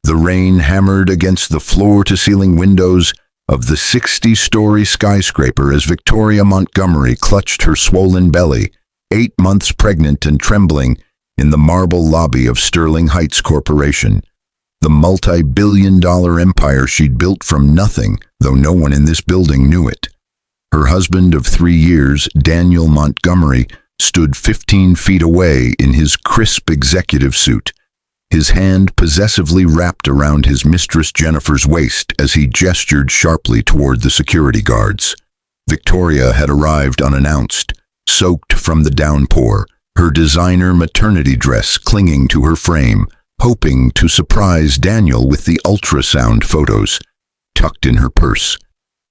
The rain hammered against the floor-to-ceiling windows of the 60-story skyscraper as Victoria Montgomery clutched her swollen belly, 8 months pregnant and trembling, in the marble lobby of Sterling Heights Corporation, the multi-billion-dollar empire she'd built from nothing, though no one in this building knew it. Her husband of 3 years, Daniel Montgomery, stood 15 feet away in his crisp executive suit, his hand possessively wrapped around his mistress Jennifer's waist as he gestured sharply toward the security guards. Victoria had arrived unannounced, soaked from the downpour, her designer maternity dress clinging to her frame, hoping to surprise Daniel with the ultrasound photos tucked in her purse,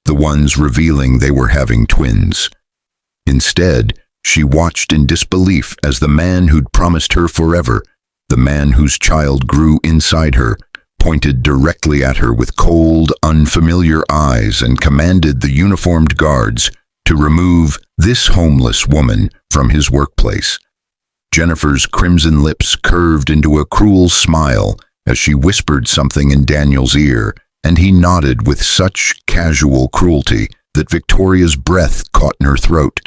the ones revealing they were having twins. Instead, she watched in disbelief as the man who'd promised her forever, the man whose child grew inside her, pointed directly at her with cold, unfamiliar eyes and commanded the uniformed guards to remove this homeless woman from his workplace. Jennifer's crimson lips curved into a cruel smile as she whispered something in Daniel's ear, and he nodded with such casual cruelty that Victoria's breath caught in her throat.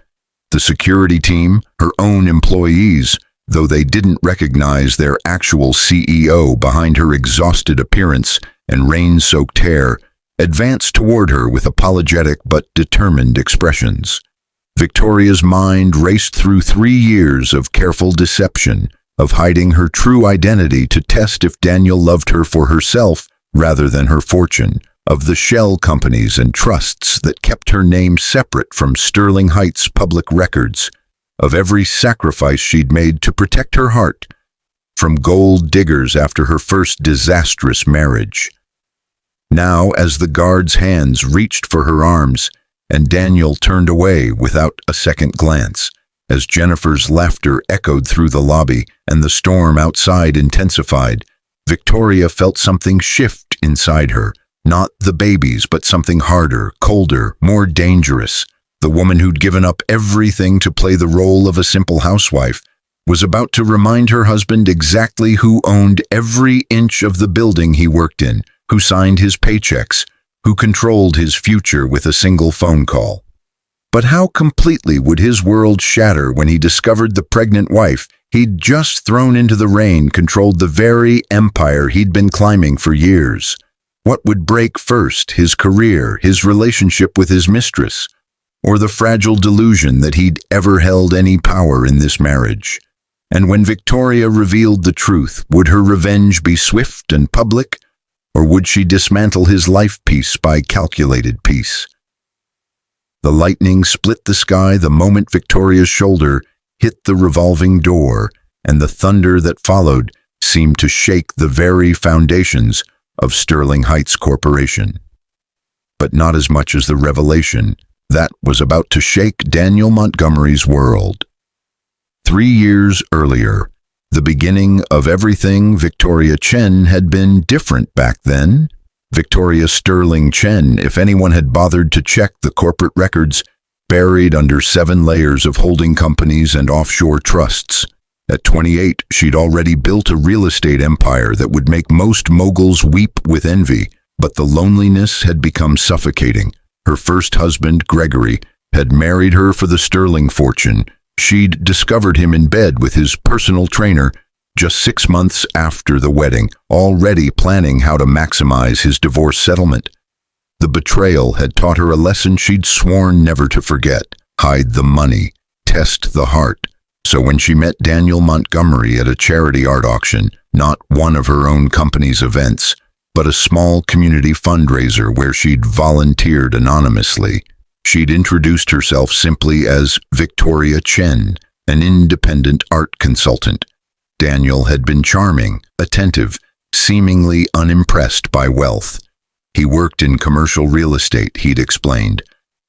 The security team, her own employees, though they didn't recognize their actual CEO behind her exhausted appearance and rain-soaked hair, advanced toward her with apologetic but determined expressions. Victoria's mind raced through 3 years of careful deception, of hiding her true identity to test if Daniel loved her for herself rather than her fortune, of the shell companies and trusts that kept her name separate from Sterling Heights public records, of every sacrifice she'd made to protect her heart from gold diggers after her first disastrous marriage. Now, as the guards' hands reached for her arms, and Daniel turned away without a second glance, as Jennifer's laughter echoed through the lobby and the storm outside intensified, Victoria felt something shift inside her, not the babies, but something harder, colder, more dangerous. The woman who'd given up everything to play the role of a simple housewife was about to remind her husband exactly who owned every inch of the building he worked in, who signed his paychecks, who controlled his future with a single phone call. But how completely would his world shatter when he discovered the pregnant wife he'd just thrown into the rain controlled the very empire he'd been climbing for years? What would break first, his career, his relationship with his mistress, or the fragile delusion that he'd ever held any power in this marriage? And when Victoria revealed the truth, would her revenge be swift and public, or would she dismantle his life piece by calculated piece? The lightning split the sky the moment Victoria's shoulder hit the revolving door, and the thunder that followed seemed to shake the very foundations of Sterling Heights Corporation. But not as much as the revelation that was about to shake Daniel Montgomery's world. 3 years earlier, the beginning of everything Victoria Chen had been different back then. Victoria Sterling Chen, if anyone had bothered to check the corporate records, buried under 7 layers of holding companies and offshore trusts. At 28, she'd already built a real estate empire that would make most moguls weep with envy, but the loneliness had become suffocating. Her first husband, Gregory, had married her for the sterling fortune. She'd discovered him in bed with his personal trainer just 6 months after the wedding, already planning how to maximize his divorce settlement. The betrayal had taught her a lesson she'd sworn never to forget: hide the money, test the heart. So when she met Daniel Montgomery at a charity art auction, not one of her own company's events, but a small community fundraiser where she'd volunteered anonymously, she'd introduced herself simply as Victoria Chen, an independent art consultant. Daniel had been charming, attentive, seemingly unimpressed by wealth. He worked in commercial real estate, he'd explained,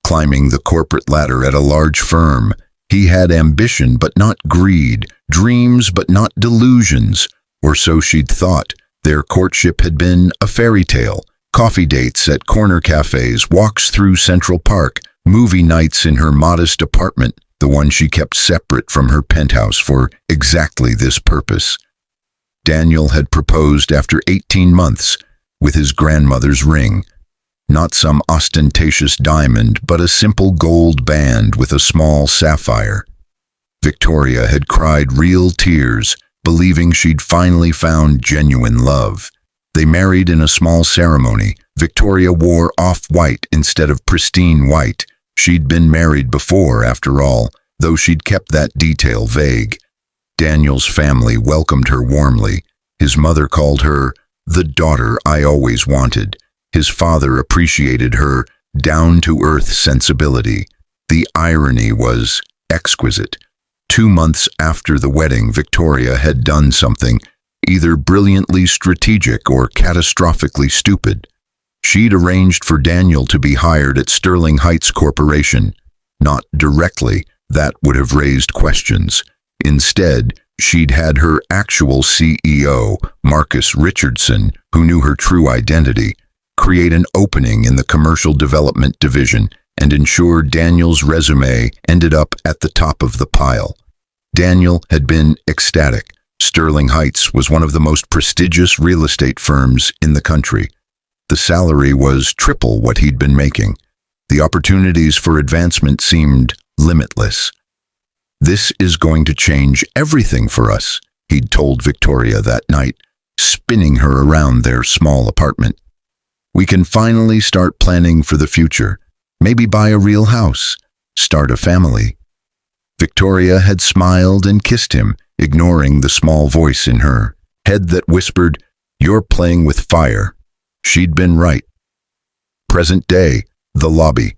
climbing the corporate ladder at a large firm. He had ambition but not greed, dreams but not delusions, or so she'd thought. Their courtship had been a fairy tale: coffee dates at corner cafes, walks through Central Park, movie nights in her modest apartment, the one she kept separate from her penthouse for exactly this purpose. Daniel had proposed after 18 months with his grandmother's ring. Not some ostentatious diamond, but a simple gold band with a small sapphire. Victoria had cried real tears, believing she'd finally found genuine love. They married in a small ceremony. Victoria wore off-white instead of pristine white. She'd been married before, after all, though she'd kept that detail vague. Daniel's family welcomed her warmly. His mother called her the daughter I always wanted. His father appreciated her down-to-earth sensibility. The irony was exquisite. 2 months after the wedding, Victoria had done something either brilliantly strategic or catastrophically stupid. She'd arranged for Daniel to be hired at Sterling Heights Corporation. Not directly, that would have raised questions. Instead, she'd had her actual CEO, Marcus Richardson, who knew her true identity, create an opening in the commercial development division and ensure Daniel's resume ended up at the top of the pile. Daniel had been ecstatic. Sterling Heights was one of the most prestigious real estate firms in the country. The salary was triple what he'd been making. The opportunities for advancement seemed limitless. "This is going to change everything for us," he'd told Victoria that night, spinning her around their small apartment. "We can finally start planning for the future. Maybe buy a real house, start a family." Victoria had smiled and kissed him, ignoring the small voice in her head that whispered, "You're playing with fire." She'd been right. Present day, the lobby.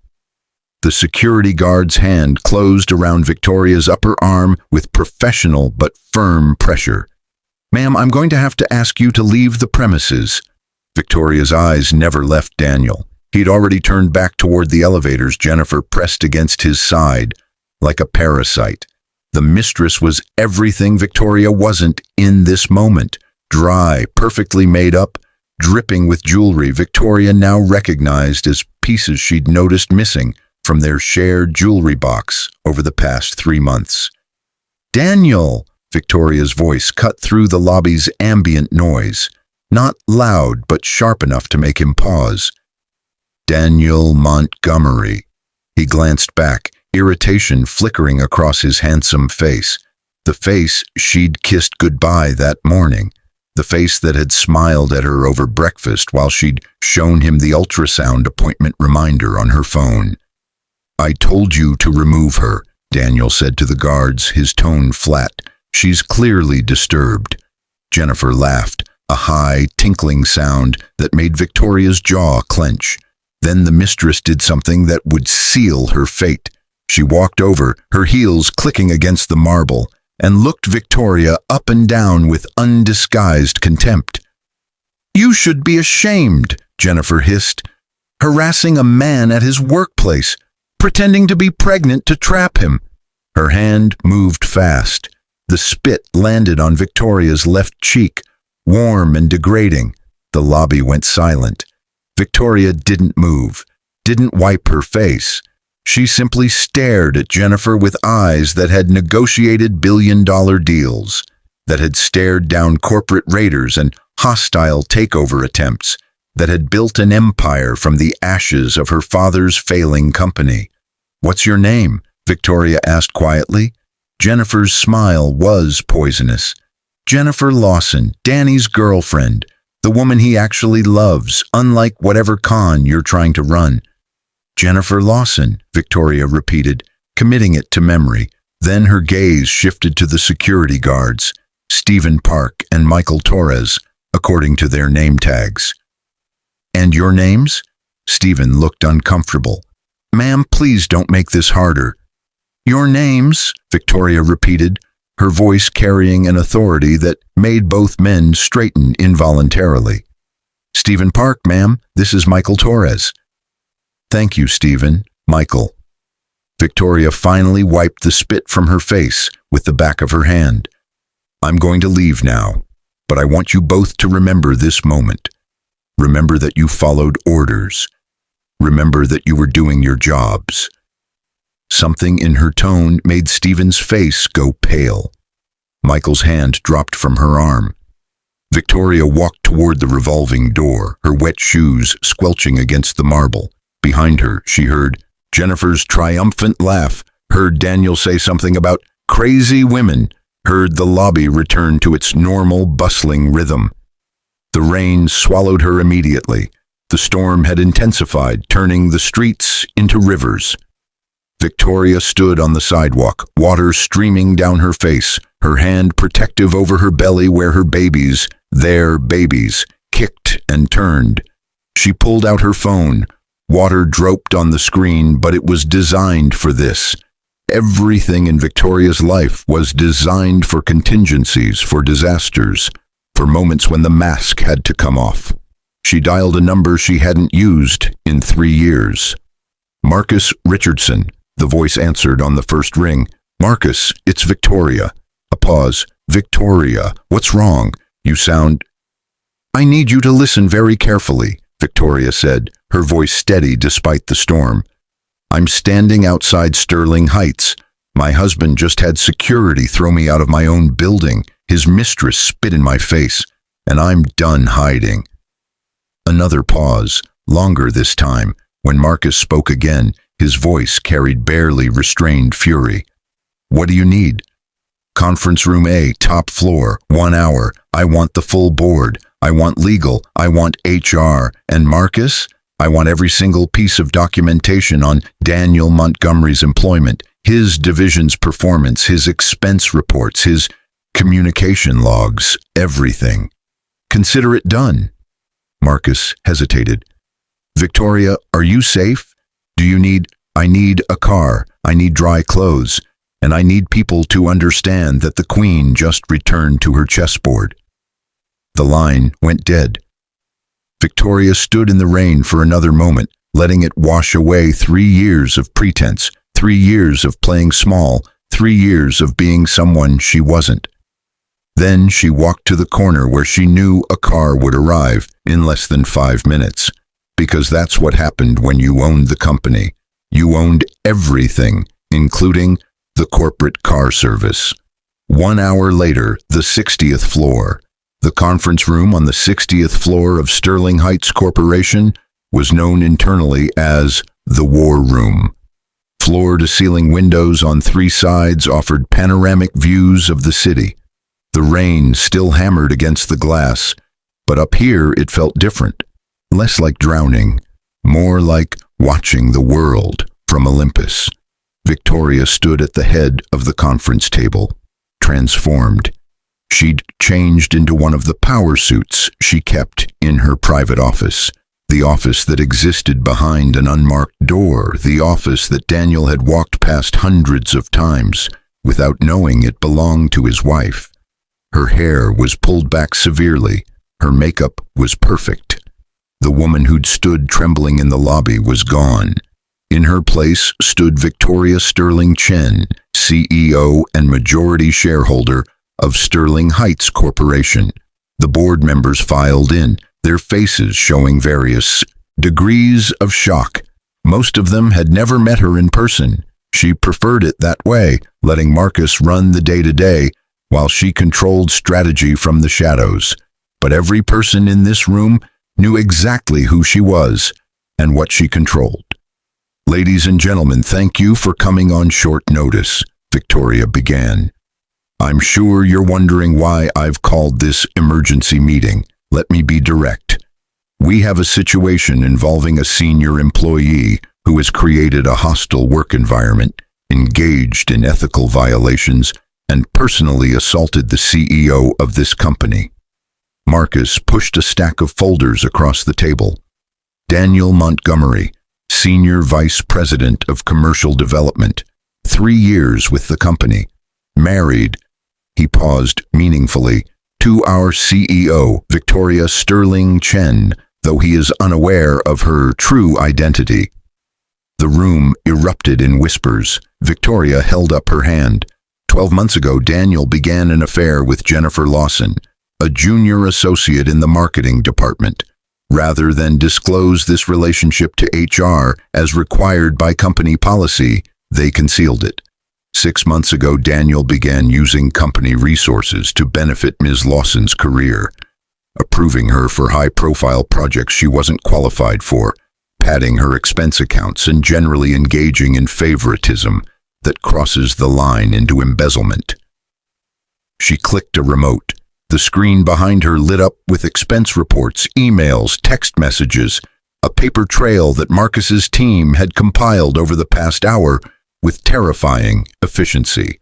The security guard's hand closed around Victoria's upper arm with professional but firm pressure. "Ma'am, I'm going to have to ask you to leave the premises." Victoria's eyes never left Daniel. He'd already turned back toward the elevators. Jennifer pressed against his side like a parasite. The mistress was everything Victoria wasn't in this moment. Dry, perfectly made up, dripping with jewelry Victoria now recognized as pieces she'd noticed missing from their shared jewelry box over the past 3 months. "Daniel!" Victoria's voice cut through the lobby's ambient noise, not loud but sharp enough to make him pause. "Daniel Montgomery." He glanced back, irritation flickering across his handsome face. The face she'd kissed goodbye that morning. The face that had smiled at her over breakfast while she'd shown him the ultrasound appointment reminder on her phone. "I told you to remove her," Daniel said to the guards, his tone flat. "She's clearly disturbed." Jennifer laughed, a high, tinkling sound that made Victoria's jaw clench. Then the mistress did something that would seal her fate. She walked over, her heels clicking against the marble, and looked Victoria up and down with undisguised contempt. "You should be ashamed," Jennifer hissed. "Harassing a man at his workplace, pretending to be pregnant to trap him." Her hand moved fast. The spit landed on Victoria's left cheek, warm and degrading. The lobby went silent. Victoria didn't move, didn't wipe her face. She simply stared at Jennifer with eyes that had negotiated billion-dollar deals, that had stared down corporate raiders and hostile takeover attempts, that had built an empire from the ashes of her father's failing company. "What's your name?" Victoria asked quietly. Jennifer's smile was poisonous. "Jennifer Lawson, Danny's girlfriend, the woman he actually loves, unlike whatever con you're trying to run." "Jennifer Lawson," Victoria repeated, committing it to memory. Then her gaze shifted to the security guards, Stephen Park and Michael Torres, according to their name tags. "And your names?" Stephen looked uncomfortable. "Ma'am, please don't make this harder." "Your names," Victoria repeated, her voice carrying an authority that made both men straighten involuntarily. "Stephen Park, ma'am. This is Michael Torres." "Thank you, Stephen." "Michael." Victoria finally wiped the spit from her face with the back of her hand. "I'm going to leave now, but I want you both to remember this moment. Remember that you followed orders. Remember that you were doing your jobs." Something in her tone made Stephen's face go pale. Michael's hand dropped from her arm. Victoria walked toward the revolving door, her wet shoes squelching against the marble. Behind her, she heard Jennifer's triumphant laugh, heard Daniel say something about crazy women, heard the lobby return to its normal, bustling rhythm. The rain swallowed her immediately. The storm had intensified, turning the streets into rivers. Victoria stood on the sidewalk, water streaming down her face, her hand protective over her belly where her babies, their babies, kicked and turned. She pulled out her phone. Water dropped on the screen, but it was designed for this. Everything in Victoria's life was designed for contingencies, for disasters, for moments when the mask had to come off. She dialed a number she hadn't used in 3 years. Marcus Richardson, the voice answered on the first ring. Marcus, it's Victoria. A pause. Victoria, what's wrong? You sound... I need you to listen very carefully, Victoria said, her voice steady despite the storm. I'm standing outside Sterling Heights. My husband just had security throw me out of my own building. His mistress spit in my face, and I'm done hiding. Another pause, longer this time. When Marcus spoke again, his voice carried barely restrained fury. What do you need? Conference room A, top floor, 1 hour. I want the full board. I want legal. I want HR. And Marcus? I want every single piece of documentation on Daniel Montgomery's employment, his division's performance, his expense reports, his communication logs, everything. Consider it done. Marcus hesitated. Victoria, are you safe? Do you need... I need a car. I need dry clothes. And I need people to understand that the Queen just returned to her chessboard. The line went dead. Victoria stood in the rain for another moment, letting it wash away 3 years of pretense, 3 years of playing small, 3 years of being someone she wasn't. Then she walked to the corner where she knew a car would arrive in less than 5 minutes, because that's what happened when you owned the company. You owned everything, including the corporate car service. 1 hour later, the 60th floor. The conference room on the 60th floor of Sterling Heights Corporation was known internally as the War Room. Floor-to-ceiling windows on 3 sides offered panoramic views of the city. The rain still hammered against the glass, but up here it felt different. Less like drowning, more like watching the world from Olympus. Victoria stood at the head of the conference table, transformed. She'd changed into one of the power suits she kept in her private office, the office that existed behind an unmarked door, the office that Daniel had walked past hundreds of times without knowing it belonged to his wife. Her hair was pulled back severely. Her makeup was perfect. The woman who'd stood trembling in the lobby was gone. In her place stood Victoria Sterling Chen, CEO and majority shareholder of Sterling Heights Corporation. The board members filed in, their faces showing various degrees of shock. Most of them had never met her in person. She preferred it that way, letting Marcus run the day-to-day while she controlled strategy from the shadows. But every person in this room knew exactly who she was and what she controlled. Ladies and gentlemen, thank you for coming on short notice, Victoria began. I'm sure you're wondering why I've called this emergency meeting. Let me be direct. We have a situation involving a senior employee who has created a hostile work environment, engaged in ethical violations, and personally assaulted the CEO of this company. Marcus pushed a stack of folders across the table. Daniel Montgomery, Senior Vice President of Commercial Development, 3 years with the company, married, he paused meaningfully, to our CEO, Victoria Sterling Chen, though he is unaware of her true identity. The room erupted in whispers. Victoria held up her hand. 12 months ago, Daniel began an affair with Jennifer Lawson, a junior associate in the marketing department. Rather than disclose this relationship to HR as required by company policy, they concealed it. 6 months ago, Daniel began using company resources to benefit Ms. Lawson's career. approving her for high-profile projects she wasn't qualified for, padding her expense accounts, and generally engaging in favoritism that crosses the line into embezzlement. She clicked a remote. The screen behind her lit up with expense reports, emails, text messages, a paper trail that Marcus's team had compiled over the past hour with terrifying efficiency.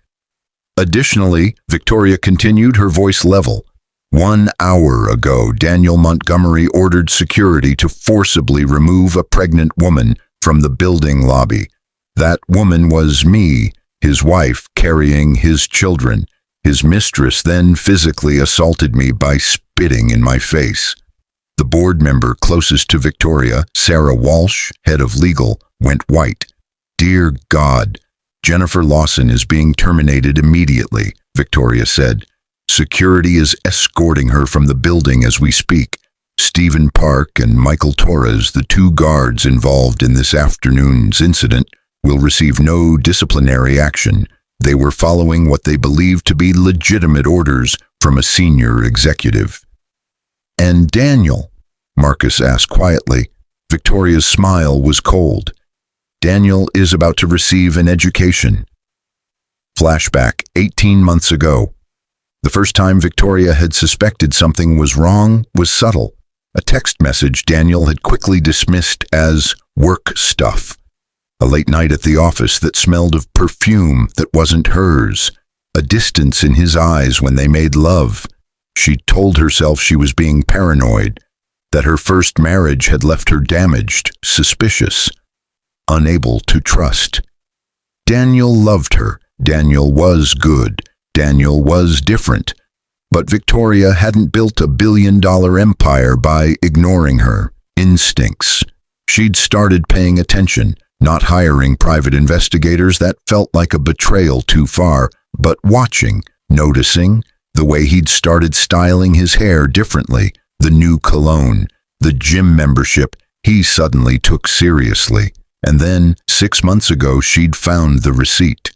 Additionally, Victoria continued, her voice level. 1 hour ago, Daniel Montgomery ordered security to forcibly remove a pregnant woman from the building lobby. That woman was me, his wife, carrying his children. His mistress then physically assaulted me by spitting in my face. The board member closest to Victoria, Sarah Walsh, head of legal, went white. Dear God, Jennifer Lawson is being terminated immediately, Victoria said. Security is escorting her from the building as we speak. Stephen Park and Michael Torres, the 2 guards involved in this afternoon's incident, will receive no disciplinary action. They were following what they believed to be legitimate orders from a senior executive. And Daniel? Marcus asked quietly. Victoria's smile was cold. Daniel is about to receive an education. Flashback 18 months ago. The first time Victoria had suspected something was wrong was subtle. A text message Daniel had quickly dismissed as work stuff. A late night at the office that smelled of perfume that wasn't hers. A distance in his eyes when they made love. She told herself she was being paranoid, that her first marriage had left her damaged, suspicious, unable to trust. Daniel loved her. Daniel was good. Daniel was different. But Victoria hadn't built a billion-dollar empire by ignoring her instincts. She'd started paying attention, not hiring private investigators. That felt like a betrayal too far, but watching, noticing, the way he'd started styling his hair differently, the new cologne, the gym membership he suddenly took seriously. And then, 6 months ago, she'd found the receipt,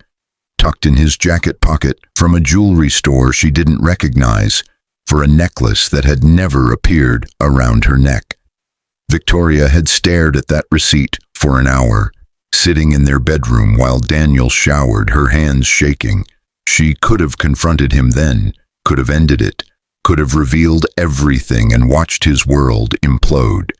tucked in his jacket pocket from a jewelry store she didn't recognize, for a necklace that had never appeared around her neck. Victoria had stared at that receipt for an hour, sitting in their bedroom while Daniel showered, her hands shaking. She could have confronted him then, could have ended it, could have revealed everything and watched his world implode.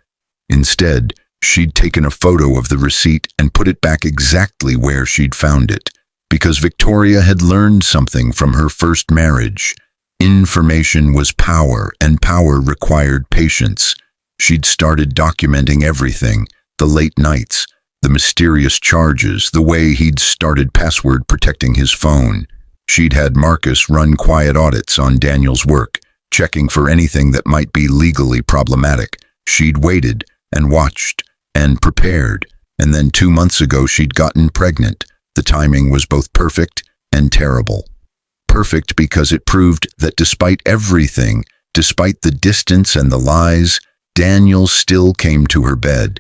Instead, she'd taken a photo of the receipt and put it back exactly where she'd found it, because Victoria had learned something from her first marriage. Information was power, and power required patience. She'd started documenting everything, the late nights, the mysterious charges, the way he'd started password protecting his phone. She'd had Marcus run quiet audits on Daniel's work, checking for anything that might be legally problematic. She'd waited and watched and prepared, and then 2 months ago she'd gotten pregnant. The timing was both perfect and terrible. Perfect because it proved that despite everything, despite the distance and the lies, Daniel still came to her bed.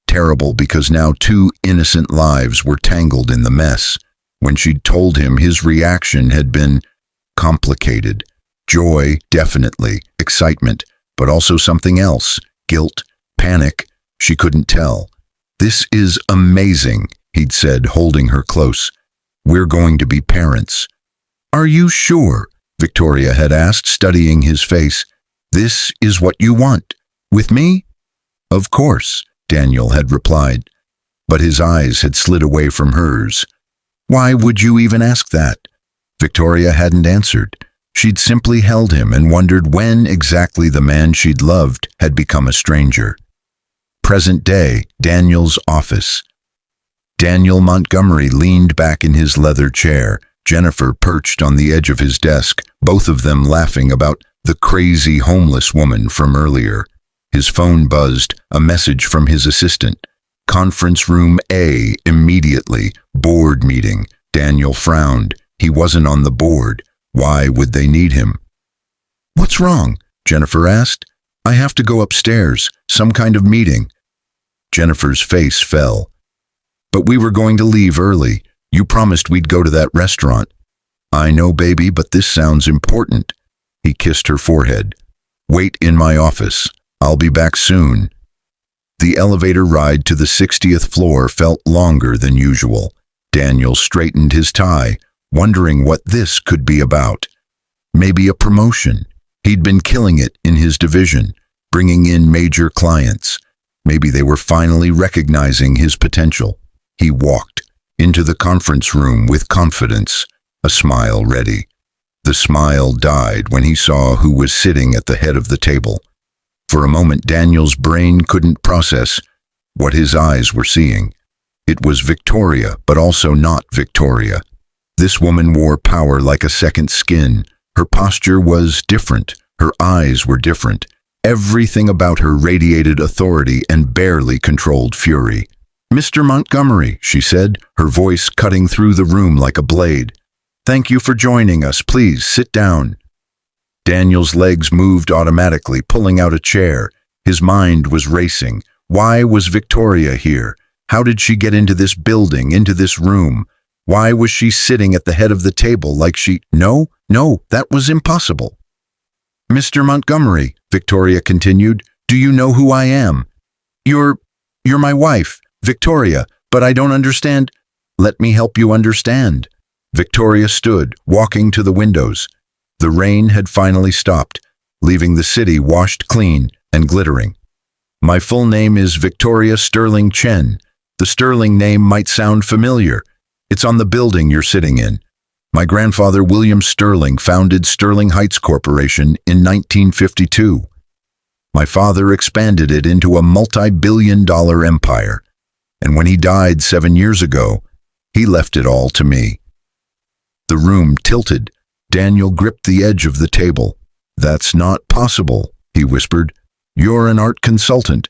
Terrible because now 2 innocent lives were tangled in the mess. When she'd told him, his reaction had been complicated. Joy, definitely, excitement, but also something else, guilt, panic, she couldn't tell. This is amazing, he'd said, holding her close. We're going to be parents. Are you sure? Victoria had asked, studying his face. This is what you want? With me? Of course, Daniel had replied, but his eyes had slid away from hers. Why would you even ask that? Victoria hadn't answered. She'd simply held him and wondered when exactly the man she'd loved had become a stranger. Present day, Daniel's office. Daniel Montgomery leaned back in his leather chair, Jennifer perched on the edge of his desk, both of them laughing about the crazy homeless woman from earlier. His phone buzzed, a message from his assistant. Conference room A, immediately. Board meeting. Daniel frowned. He wasn't on the board. Why would they need him? What's wrong? Jennifer asked. I have to go upstairs. Some kind of meeting. Jennifer's face fell. But we were going to leave early. You promised we'd go to that restaurant. I know, baby, but this sounds important. He kissed her forehead. Wait in my office. I'll be back soon. The elevator ride to the 60th floor felt longer than usual. Daniel straightened his tie, wondering what this could be about. Maybe a promotion. He'd been killing it in his division, bringing in major clients. Maybe they were finally recognizing his potential. He walked into the conference room with confidence, a smile ready. The smile died when he saw who was sitting at the head of the table. For a moment, Daniel's brain couldn't process what his eyes were seeing. It was Victoria, but also not Victoria. This woman wore power like a second skin. Her posture was different. Her eyes were different. Everything about her radiated authority and barely controlled fury. "Mr. Montgomery," she said, her voice cutting through the room like a blade. "Thank you for joining us. Please sit down." Daniel's legs moved automatically, pulling out a chair. His mind was racing. Why was Victoria here? How did she get into this building, into this room? Why was she sitting at the head of the table like she— No, that was impossible. "Mr. Montgomery," Victoria continued, "do you know who I am?" You're my wife, Victoria, but I don't understand." "Let me help you understand." Victoria stood, walking to the windows. The rain had finally stopped, leaving the city washed clean and glittering. "My full name is Victoria Sterling Chen. The Sterling name might sound familiar. It's on the building you're sitting in. My grandfather, William Sterling, founded Sterling Heights Corporation in 1952. My father expanded it into a multi-billion-dollar empire. And when he died 7 years ago, he left it all to me." The room tilted. Daniel gripped the edge of the table. "That's not possible," he whispered. "You're an art consultant.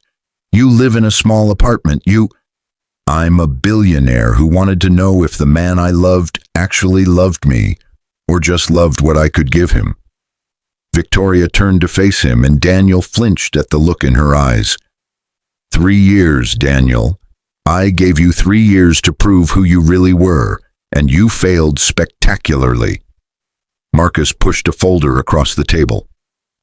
You live in a small apartment. I'm a billionaire who wanted to know if the man I loved actually loved me, or just loved what I could give him." Victoria turned to face him, and Daniel flinched at the look in her eyes. 3 years, Daniel. I gave you 3 years to prove who you really were, and you failed spectacularly. Marcus pushed a folder across the table.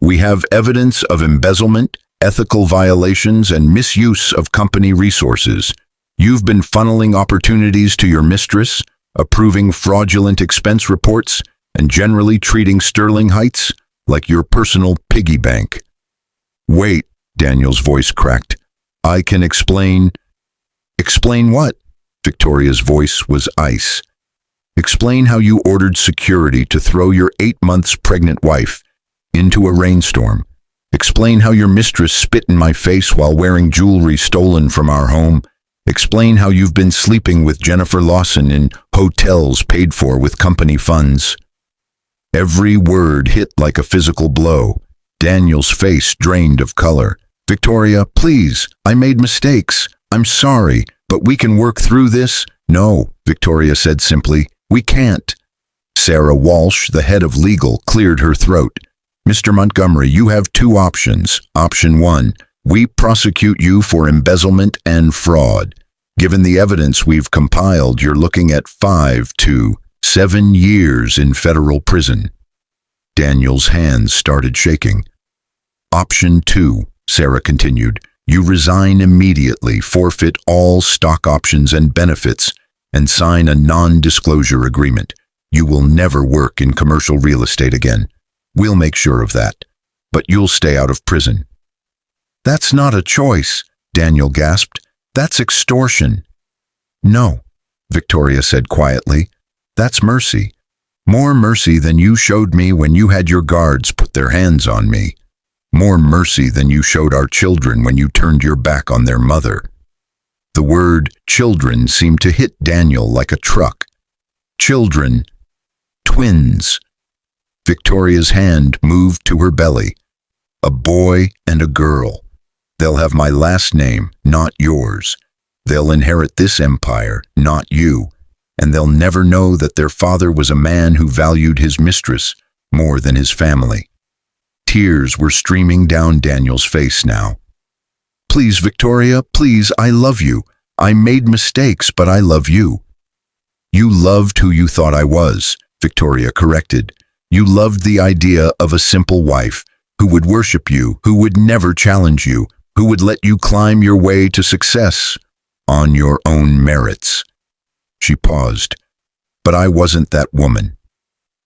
"We have evidence of embezzlement, ethical violations, and misuse of company resources. You've been funneling opportunities to your mistress, approving fraudulent expense reports, and generally treating Sterling Heights like your personal piggy bank." "Wait," Daniel's voice cracked. "I can explain." "Explain what?" Victoria's voice was ice. "Explain how you ordered security to throw your 8 months pregnant wife into a rainstorm. Explain how your mistress spit in my face while wearing jewelry stolen from our home. Explain how you've been sleeping with Jennifer Lawson in hotels paid for with company funds." Every word hit like a physical blow. Daniel's face drained of color. "Victoria, please, I made mistakes. I'm sorry, but we can work through this." "No," Victoria said simply, "we can't." Sarah Walsh, the head of legal, cleared her throat. "Mr. Montgomery, you have 2 options. Option 1, we prosecute you for embezzlement and fraud. Given the evidence we've compiled, you're looking at 5 to 7 years in federal prison." Daniel's hands started shaking. "Option 2, Sarah continued, you resign immediately, forfeit all stock options and benefits, and sign a non-disclosure agreement. You will never work in commercial real estate again. We'll make sure of that. But you'll stay out of prison." "That's not a choice," Daniel gasped. "That's extortion." "No," Victoria said quietly. "That's mercy. More mercy than you showed me when you had your guards put their hands on me. More mercy than you showed our children when you turned your back on their mother." The word children seemed to hit Daniel like a truck. Children. Twins. Victoria's hand moved to her belly. "A boy and a girl. They'll have my last name, not yours. They'll inherit this empire, not you. And they'll never know that their father was a man who valued his mistress more than his family." Tears were streaming down Daniel's face now. "Please, Victoria, please, I love you. I made mistakes, but I love you." "You loved who you thought I was," Victoria corrected. "You loved the idea of a simple wife, who would worship you, who would never challenge you, who would let you climb your way to success on your own merits. She paused. But I wasn't that woman.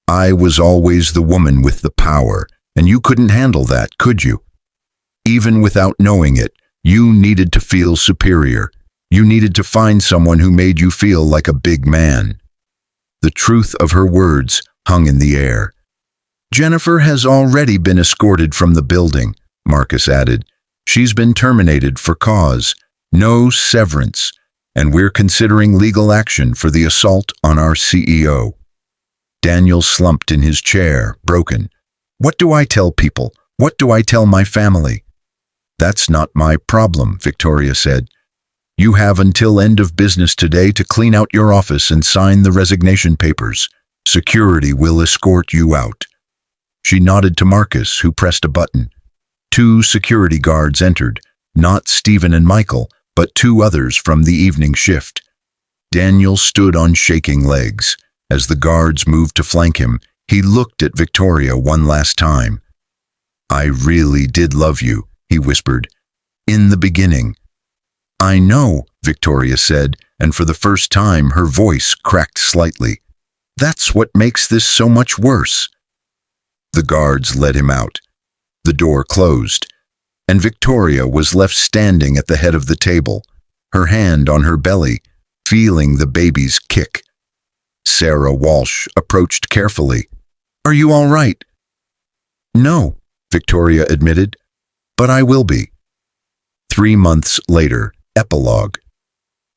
I was always the woman with the power, and you couldn't handle that, could you? Even without knowing it, you needed to feel superior. You needed to find someone who made you feel like a big man. The truth of her words hung in the air. Jennifer has already been escorted from the building, Marcus added. She's been terminated for cause, no severance, and we're considering legal action for the assault on our CEO. Daniel slumped in his chair, broken. What do I tell people? What do I tell my family? That's not my problem, Victoria said. You have until end of business today to clean out your office and sign the resignation papers. Security will escort you out. She nodded to Marcus, who pressed a button. 2 security guards entered, not Stephen and Michael, but 2 others from the evening shift. Daniel stood on shaking legs. As the guards moved to flank him, he looked at Victoria one last time. I really did love you, he whispered. In the beginning. I know, Victoria said, and for the first time her voice cracked slightly. That's what makes this so much worse. The guards led him out. The door closed, and Victoria was left standing at the head of the table, her hand on her belly, feeling the baby's kick. Sarah Walsh approached carefully. Are you all right? No, Victoria admitted, but I will be. 3 months later, epilogue.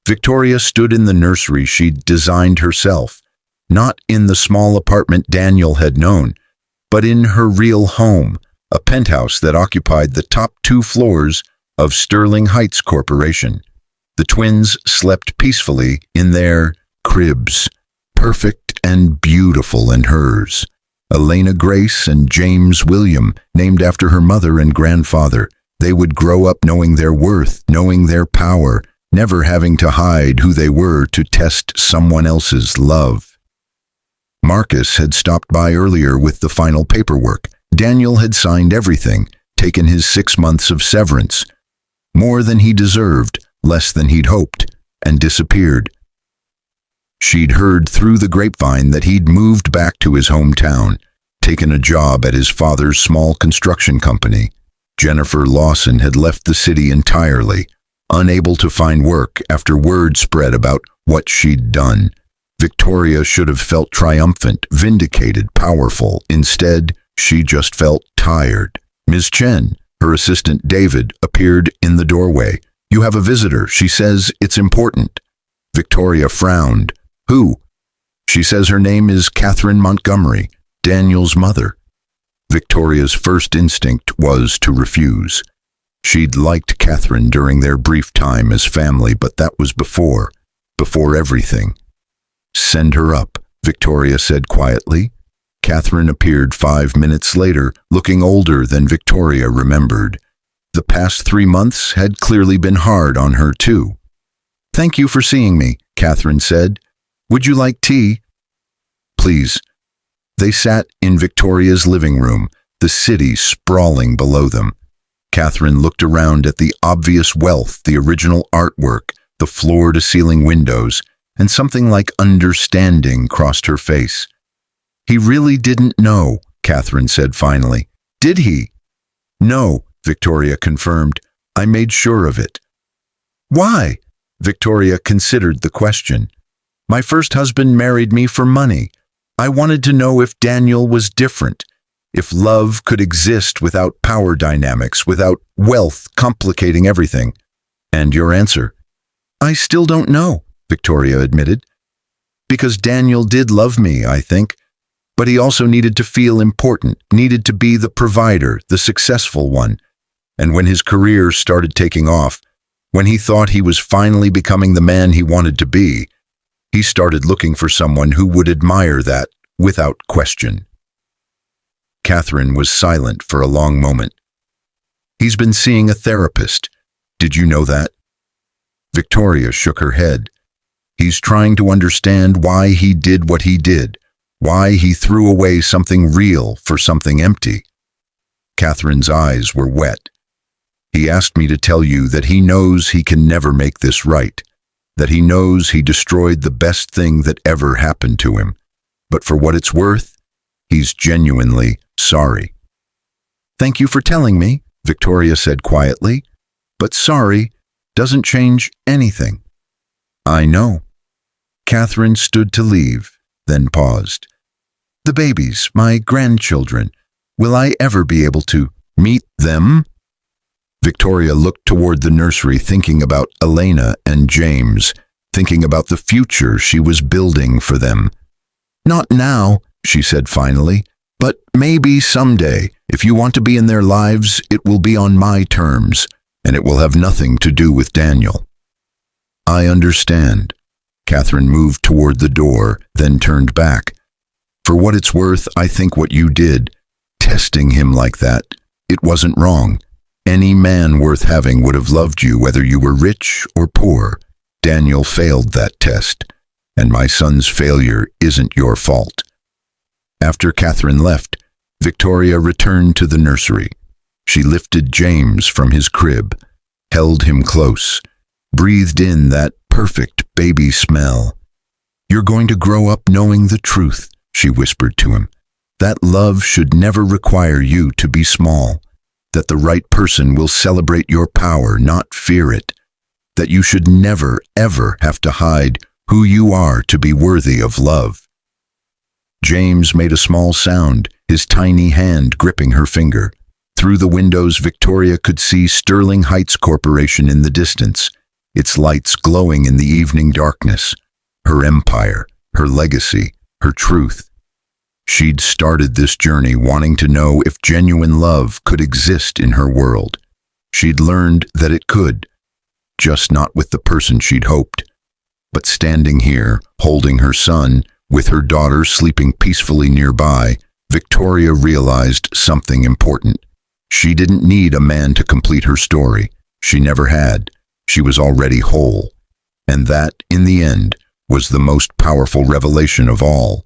Victoria stood in the nursery she'd designed herself, not in the small apartment Daniel had known, but in her real home, a penthouse that occupied the top 2 floors of Sterling Heights Corporation. The twins slept peacefully in their cribs, perfect and beautiful in hers. Elena Grace and James William, named after her mother and grandfather. They would grow up knowing their worth, knowing their power, never having to hide who they were to test someone else's love. Marcus had stopped by earlier with the final paperwork. Daniel had signed everything, taken his 6 months of severance. More than he deserved, less than he'd hoped, and disappeared. She'd heard through the grapevine that he'd moved back to his hometown, taken a job at his father's small construction company. Jennifer Lawson had left the city entirely, unable to find work after word spread about what she'd done. Victoria should have felt triumphant, vindicated, powerful. Instead, she just felt tired. Ms. Chen, her assistant David, appeared in the doorway. You have a visitor. She says it's important. Victoria frowned. Who? She says her name is Catherine Montgomery, Daniel's mother. Victoria's first instinct was to refuse. She'd liked Catherine during their brief time as family, but that was before everything. Send her up, Victoria said quietly. Catherine appeared 5 minutes later, looking older than Victoria remembered. The past 3 months had clearly been hard on her too. Thank you for seeing me, Catherine said. Would you like tea? Please. They sat in Victoria's living room, the city sprawling below them. Catherine looked around at the obvious wealth, the original artwork, the floor-to-ceiling windows, and something like understanding crossed her face. He really didn't know, Catherine said finally. Did he? No, Victoria confirmed. I made sure of it. Why? Victoria considered the question. My first husband married me for money. I wanted to know if Daniel was different, if love could exist without power dynamics, without wealth complicating everything. And your answer? I still don't know, Victoria admitted. Because Daniel did love me, I think. But he also needed to feel important, needed to be the provider, the successful one. And when his career started taking off, when he thought he was finally becoming the man he wanted to be, he started looking for someone who would admire that without question. Catherine was silent for a long moment. He's been seeing a therapist. Did you know that? Victoria shook her head. He's trying to understand why he did what he did, why he threw away something real for something empty. Catherine's eyes were wet. "He asked me to tell you that he knows he can never make this right, that he knows he destroyed the best thing that ever happened to him. But for what it's worth, he's genuinely sorry." "Thank you for telling me," Victoria said quietly, "but sorry doesn't change anything." "I know." Catherine stood to leave, then paused. "The babies, my grandchildren, will I ever be able to meet them?" Victoria looked toward the nursery, thinking about Elena and James, thinking about the future she was building for them. "Not now," she said finally, "but maybe someday. If you want to be in their lives, it will be on my terms, and it will have nothing to do with Daniel." "I understand." Catherine moved toward the door, then turned back. "For what it's worth, I think what you did, testing him like that, it wasn't wrong. Any man worth having would have loved you whether you were rich or poor. Daniel failed that test, and my son's failure isn't your fault." After Catherine left, Victoria returned to the nursery. She lifted James from his crib, held him close, breathed in that perfect baby smell. "You're going to grow up knowing the truth," she whispered to him. "That love should never require you to be small. That the right person will celebrate your power, not fear it. That you should never, ever have to hide who you are to be worthy of love." James made a small sound, his tiny hand gripping her finger. Through the windows, Victoria could see Sterling Heights Corporation in the distance, its lights glowing in the evening darkness. Her empire, her legacy, her truth. She'd started this journey wanting to know if genuine love could exist in her world. She'd learned that it could, just not with the person she'd hoped. But standing here, holding her son, with her daughter sleeping peacefully nearby, Victoria realized something important. She didn't need a man to complete her story. She never had. She was already whole. And that, in the end, was the most powerful revelation of all.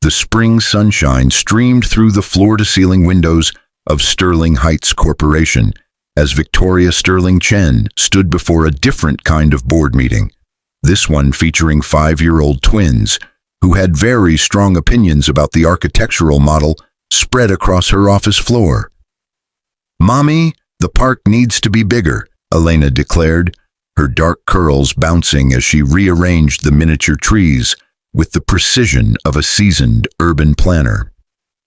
The spring sunshine streamed through the floor-to-ceiling windows of Sterling Heights Corporation as Victoria Sterling Chen stood before a different kind of board meeting, this one featuring 5-year-old twins who had very strong opinions about the architectural model spread across her office floor. "Mommy, the park needs to be bigger," Elena declared, her dark curls bouncing as she rearranged the miniature trees with the precision of a seasoned urban planner.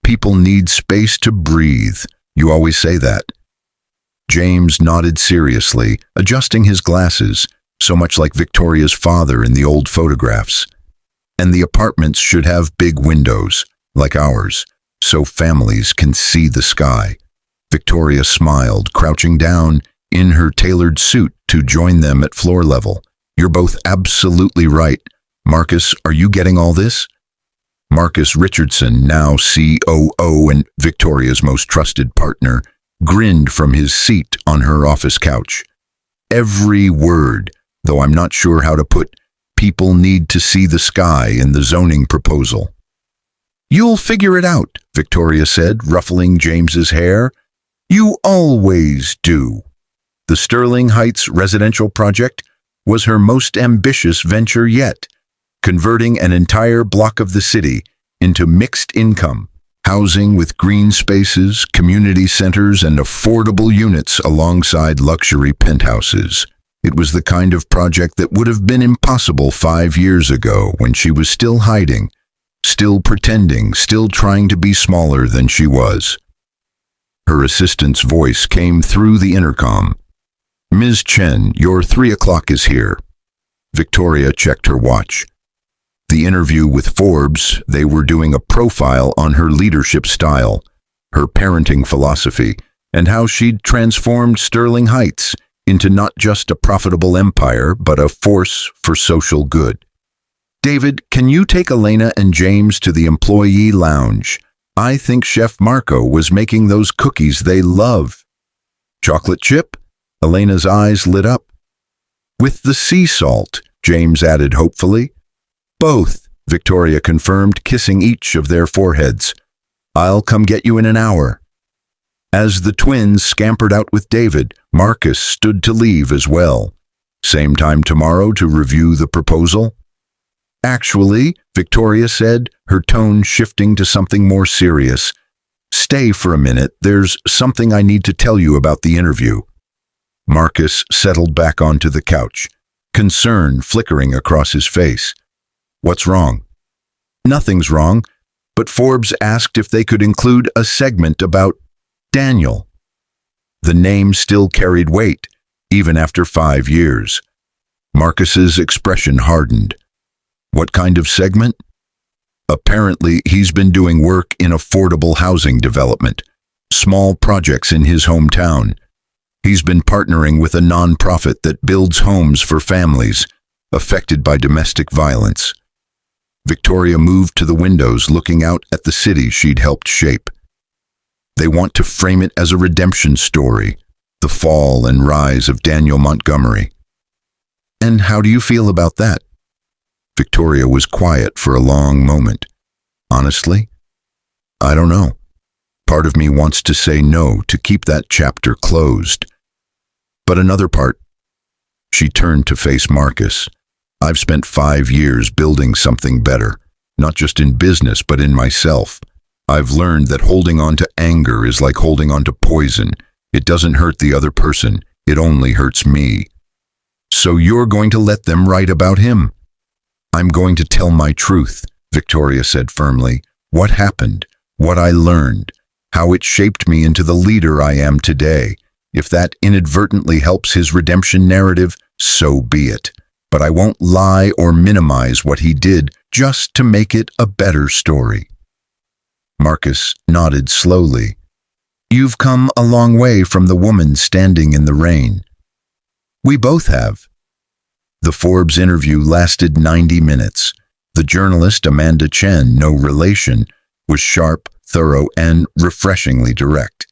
"People need space to breathe. You always say that." James nodded seriously, adjusting his glasses, so much like Victoria's father in the old photographs. "And the apartments should have big windows, like ours, so families can see the sky." Victoria smiled, crouching down in her tailored suit to join them at floor level. "You're both absolutely right. Marcus, are you getting all this?" Marcus Richardson, now COO and Victoria's most trusted partner, grinned from his seat on her office couch. "Every word, though I'm not sure how to put people need to see the sky in the zoning proposal." "You'll figure it out," Victoria said, ruffling James's hair. "You always do." The Sterling Heights residential project was her most ambitious venture yet, converting an entire block of the city into mixed income, housing with green spaces, community centers, and affordable units alongside luxury penthouses. It was the kind of project that would have been impossible 5 years ago when she was still hiding, still pretending, still trying to be smaller than she was. Her assistant's voice came through the intercom. "Ms. Chen, your 3 o'clock is here." Victoria checked her watch. The interview with Forbes, they were doing a profile on her leadership style, her parenting philosophy, and how she'd transformed Sterling Heights into not just a profitable empire, but a force for social good. "David, can you take Elena and James to the employee lounge? I think Chef Marco was making those cookies they love." "Chocolate chip?" Elena's eyes lit up. "With the sea salt," James added hopefully. "Both," Victoria confirmed, kissing each of their foreheads. "I'll come get you in an hour." As the twins scampered out with David, Marcus stood to leave as well. Same time tomorrow to review the proposal? Actually, Victoria said, her tone shifting to something more serious. Stay for a minute, there's something I need to tell you about the interview. Marcus settled back onto the couch, concern flickering across his face. What's wrong? Nothing's wrong, but Forbes asked if they could include a segment about Daniel. The name still carried weight, even after 5 years. Marcus's expression hardened. What kind of segment? Apparently, he's been doing work in affordable housing development, small projects in his hometown. He's been partnering with a non-profit that builds homes for families affected by domestic violence. Victoria moved to the windows, looking out at the city she'd helped shape. They want to frame it as a redemption story, the fall and rise of Daniel Montgomery. And how do you feel about that? Victoria was quiet for a long moment. Honestly, I don't know. Part of me wants to say no, to keep that chapter closed. But another part, she turned to face Marcus. I've spent 5 years building something better, not just in business, but in myself. I've learned that holding on to anger is like holding on to poison. It doesn't hurt the other person, it only hurts me. So you're going to let them write about him? I'm going to tell my truth, Victoria said firmly. What happened, what I learned, how it shaped me into the leader I am today. If that inadvertently helps his redemption narrative, so be it. But I won't lie or minimize what he did just to make it a better story. Marcus nodded slowly. You've come a long way from the woman standing in the rain. We both have. The Forbes interview lasted 90 minutes. The journalist, Amanda Chen, no relation, was sharp, thorough, and refreshingly direct.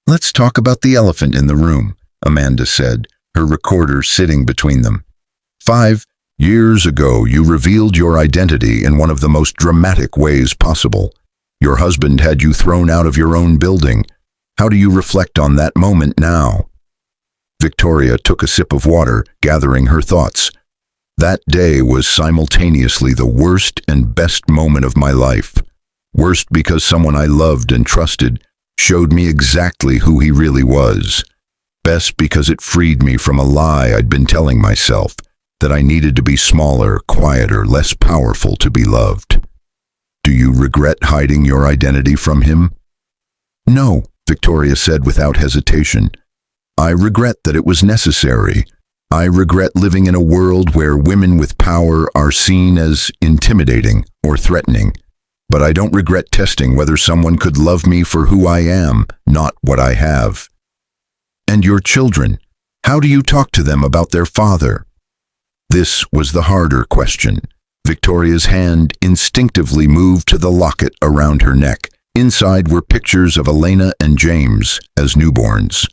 Let's talk about the elephant in the room, Amanda said, her recorder sitting between them. 5 years ago, you revealed your identity in one of the most dramatic ways possible. Your husband had you thrown out of your own building. How do you reflect on that moment now? Victoria took a sip of water, gathering her thoughts. That day was simultaneously the worst and best moment of my life. Worst because someone I loved and trusted showed me exactly who he really was. Best because it freed me from a lie I'd been telling myself, that I needed to be smaller, quieter, less powerful to be loved. Do you regret hiding your identity from him? No, Victoria said without hesitation. I regret that it was necessary. I regret living in a world where women with power are seen as intimidating or threatening. But I don't regret testing whether someone could love me for who I am, not what I have. And your children, how do you talk to them about their father? This was the harder question. Victoria's hand instinctively moved to the locket around her neck. Inside were pictures of Elena and James as newborns.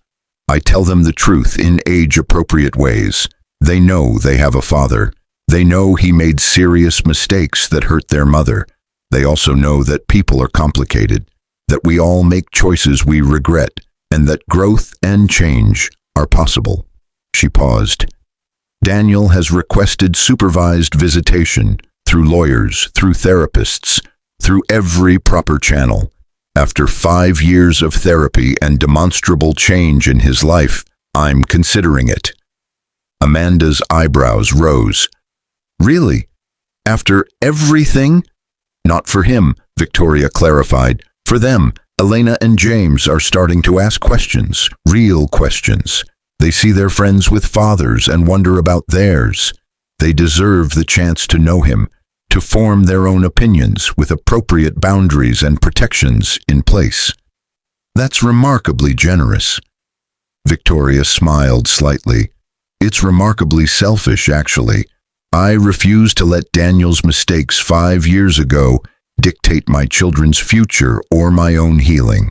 I tell them the truth in age-appropriate ways. They know they have a father. They know he made serious mistakes that hurt their mother. They also know that people are complicated, that we all make choices we regret, and that growth and change are possible. She paused. Daniel has requested supervised visitation through lawyers, through therapists, through every proper channel. After 5 years of therapy and demonstrable change in his life, I'm considering it. Amanda's eyebrows rose. Really? After everything? Not for him, Victoria clarified. For them, Elena and James are starting to ask questions, real questions. They see their friends with fathers and wonder about theirs. They deserve the chance to know him, to form their own opinions with appropriate boundaries and protections in place. That's remarkably generous. Victoria smiled slightly. It's remarkably selfish, actually. I refuse to let Daniel's mistakes 5 years ago dictate my children's future or my own healing.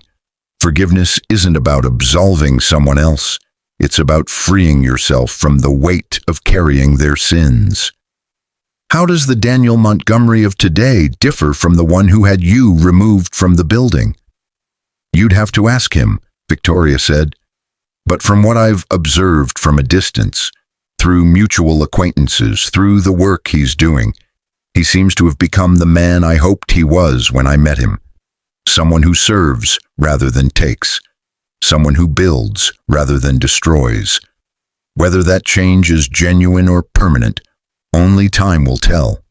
Forgiveness isn't about absolving someone else. It's about freeing yourself from the weight of carrying their sins. How does the Daniel Montgomery of today differ from the one who had you removed from the building? You'd have to ask him, Victoria said. But from what I've observed from a distance, through mutual acquaintances, through the work he's doing, he seems to have become the man I hoped he was when I met him. Someone who serves rather than takes. Someone who builds rather than destroys. Whether that change is genuine or permanent, only time will tell.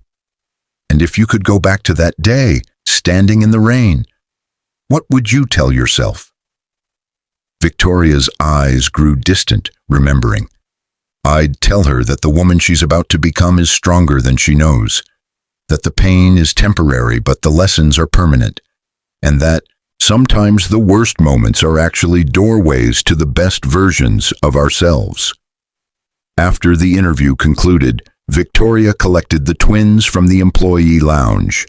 And if you could go back to that day, standing in the rain, what would you tell yourself? Victoria's eyes grew distant, remembering. I'd tell her that the woman she's about to become is stronger than she knows, that the pain is temporary but the lessons are permanent, and that sometimes the worst moments are actually doorways to the best versions of ourselves. After the interview concluded, Victoria collected the twins from the employee lounge.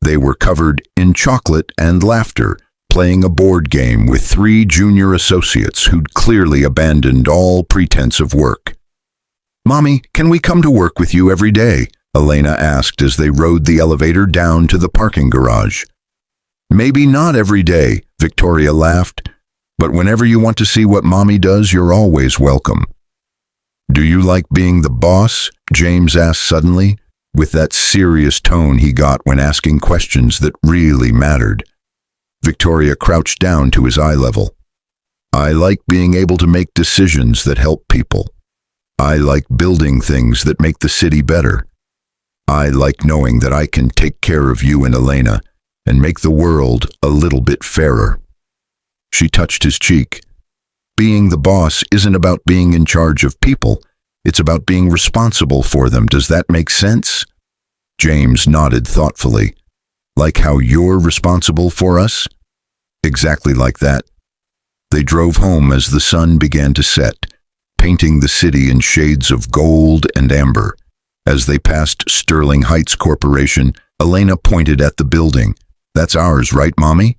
They were covered in chocolate and laughter, playing a board game with 3 junior associates who'd clearly abandoned all pretense of work. "Mommy, can we come to work with you every day?" Elena asked as they rode the elevator down to the parking garage. "Maybe not every day," Victoria laughed, "but whenever you want to see what Mommy does, you're always welcome." "Do you like being the boss?" James asked suddenly, with that serious tone he got when asking questions that really mattered. Victoria crouched down to his eye level. "I like being able to make decisions that help people. I like building things that make the city better. I like knowing that I can take care of you and Elena and make the world a little bit fairer." She touched his cheek. "Being the boss isn't about being in charge of people. It's about being responsible for them. Does that make sense?" James nodded thoughtfully. "Like how you're responsible for us?" "Exactly like that." They drove home as the sun began to set, painting the city in shades of gold and amber. As they passed Sterling Heights Corporation, Elena pointed at the building. "That's ours, right, Mommy?"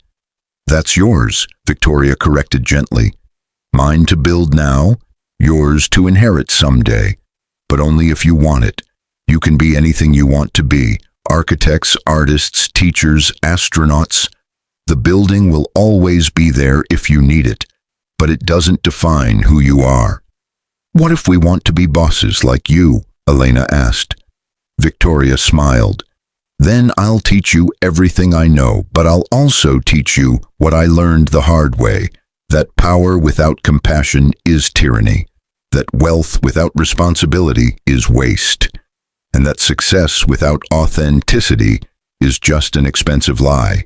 "That's yours," Victoria corrected gently. "Mine to build now, yours to inherit someday. But only if you want it. You can be anything you want to be. Architects, artists, teachers, astronauts. The building will always be there if you need it, but it doesn't define who you are." "What if we want to be bosses like you?" Elena asked. Victoria smiled. "Then I'll teach you everything I know, but I'll also teach you what I learned the hard way, that power without compassion is tyranny, that wealth without responsibility is waste, and that success without authenticity is just an expensive lie."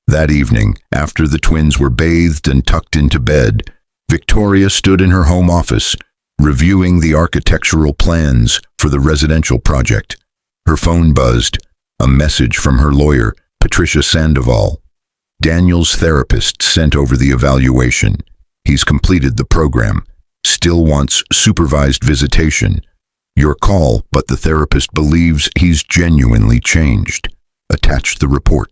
That evening, after the twins were bathed and tucked into bed, Victoria stood in her home office, reviewing the architectural plans for the residential project. Her phone buzzed, a message from her lawyer, Patricia Sandoval. "Daniel's therapist sent over the evaluation. He's completed the program. Still wants supervised visitation. Your call, but the therapist believes he's genuinely changed. Attached the report."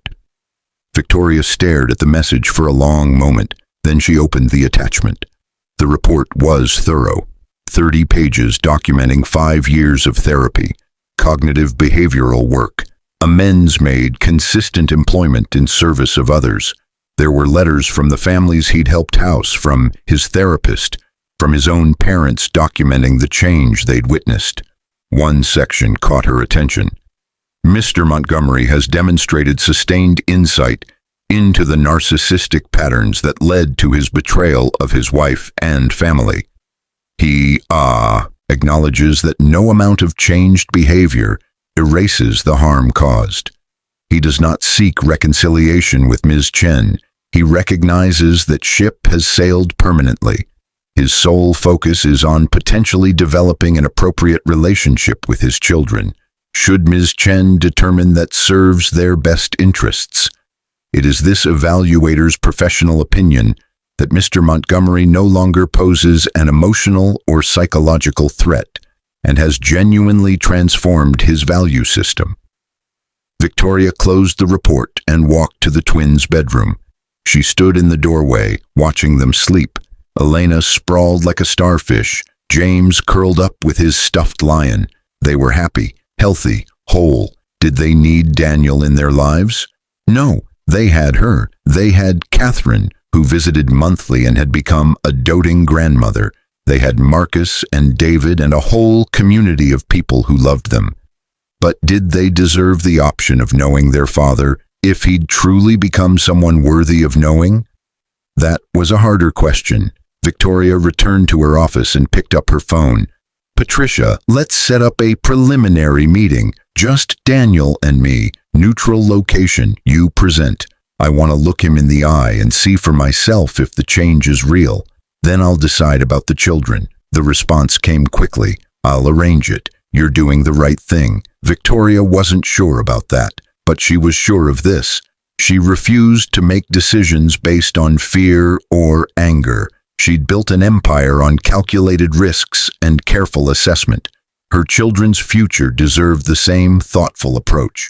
Victoria stared at the message for a long moment, then she opened the attachment. The report was thorough. 30 pages documenting 5 years of therapy, cognitive behavioral work, amends made, consistent employment in service of others. There were letters from the families he'd helped house, from his therapist, from his own parents documenting the change they'd witnessed. One section caught her attention. "Mr. Montgomery has demonstrated sustained insight into the narcissistic patterns that led to his betrayal of his wife and family. He acknowledges that no amount of changed behavior erases the harm caused. He does not seek reconciliation with Ms. Chen. He recognizes that ship has sailed permanently. His sole focus is on potentially developing an appropriate relationship with his children, should Ms. Chen determine that serves their best interests. It is this evaluator's professional opinion that Mr. Montgomery no longer poses an emotional or psychological threat and has genuinely transformed his value system." Victoria closed the report and walked to the twins' bedroom. She stood in the doorway, watching them sleep. Elena sprawled like a starfish, James curled up with his stuffed lion. They were happy, healthy, whole. Did they need Daniel in their lives? No, they had her. They had Catherine, who visited monthly and had become a doting grandmother. They had Marcus and David and a whole community of people who loved them. But did they deserve the option of knowing their father if he'd truly become someone worthy of knowing? That was a harder question. Victoria returned to her office and picked up her phone. "Patricia, let's set up a preliminary meeting. Just Daniel and me. Neutral location. You present. I want to look him in the eye and see for myself if the change is real. Then I'll decide about the children." The response came quickly. "I'll arrange it. You're doing the right thing." Victoria wasn't sure about that, but she was sure of this. She refused to make decisions based on fear or anger. She'd built an empire on calculated risks and careful assessment. Her children's future deserved the same thoughtful approach.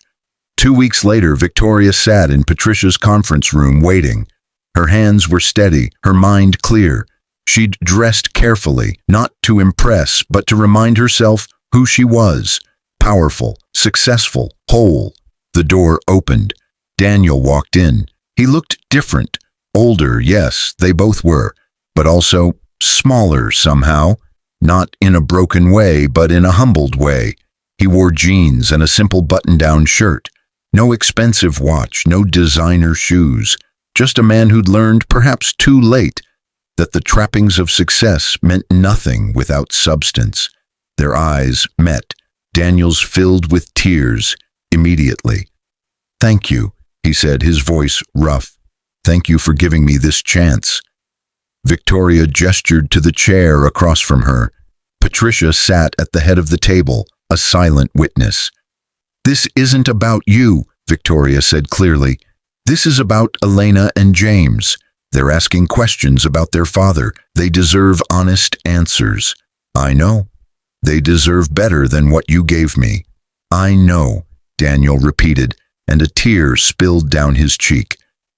2 weeks later, Victoria sat in Patricia's conference room waiting. Her hands were steady, her mind clear. She'd dressed carefully, not to impress, but to remind herself who she was: powerful, successful, whole. The door opened. Daniel walked in. He looked different. Older, yes, they both were, but also smaller somehow. Not in a broken way, but in a humbled way. He wore jeans and a simple button-down shirt. No expensive watch, no designer shoes. Just a man who'd learned, perhaps too late, that the trappings of success meant nothing without substance. Their eyes met. Daniel's filled with tears immediately. "Thank you," he said, his voice rough. "Thank you for giving me this chance." Victoria gestured to the chair across from her. Patricia sat at the head of the table, a silent witness. "This isn't about you," Victoria said clearly. "This is about Elena and James. They're asking questions about their father. They deserve honest answers." "I know. They deserve better than what you gave me." "I know," Daniel repeated, and a tear spilled down his cheek.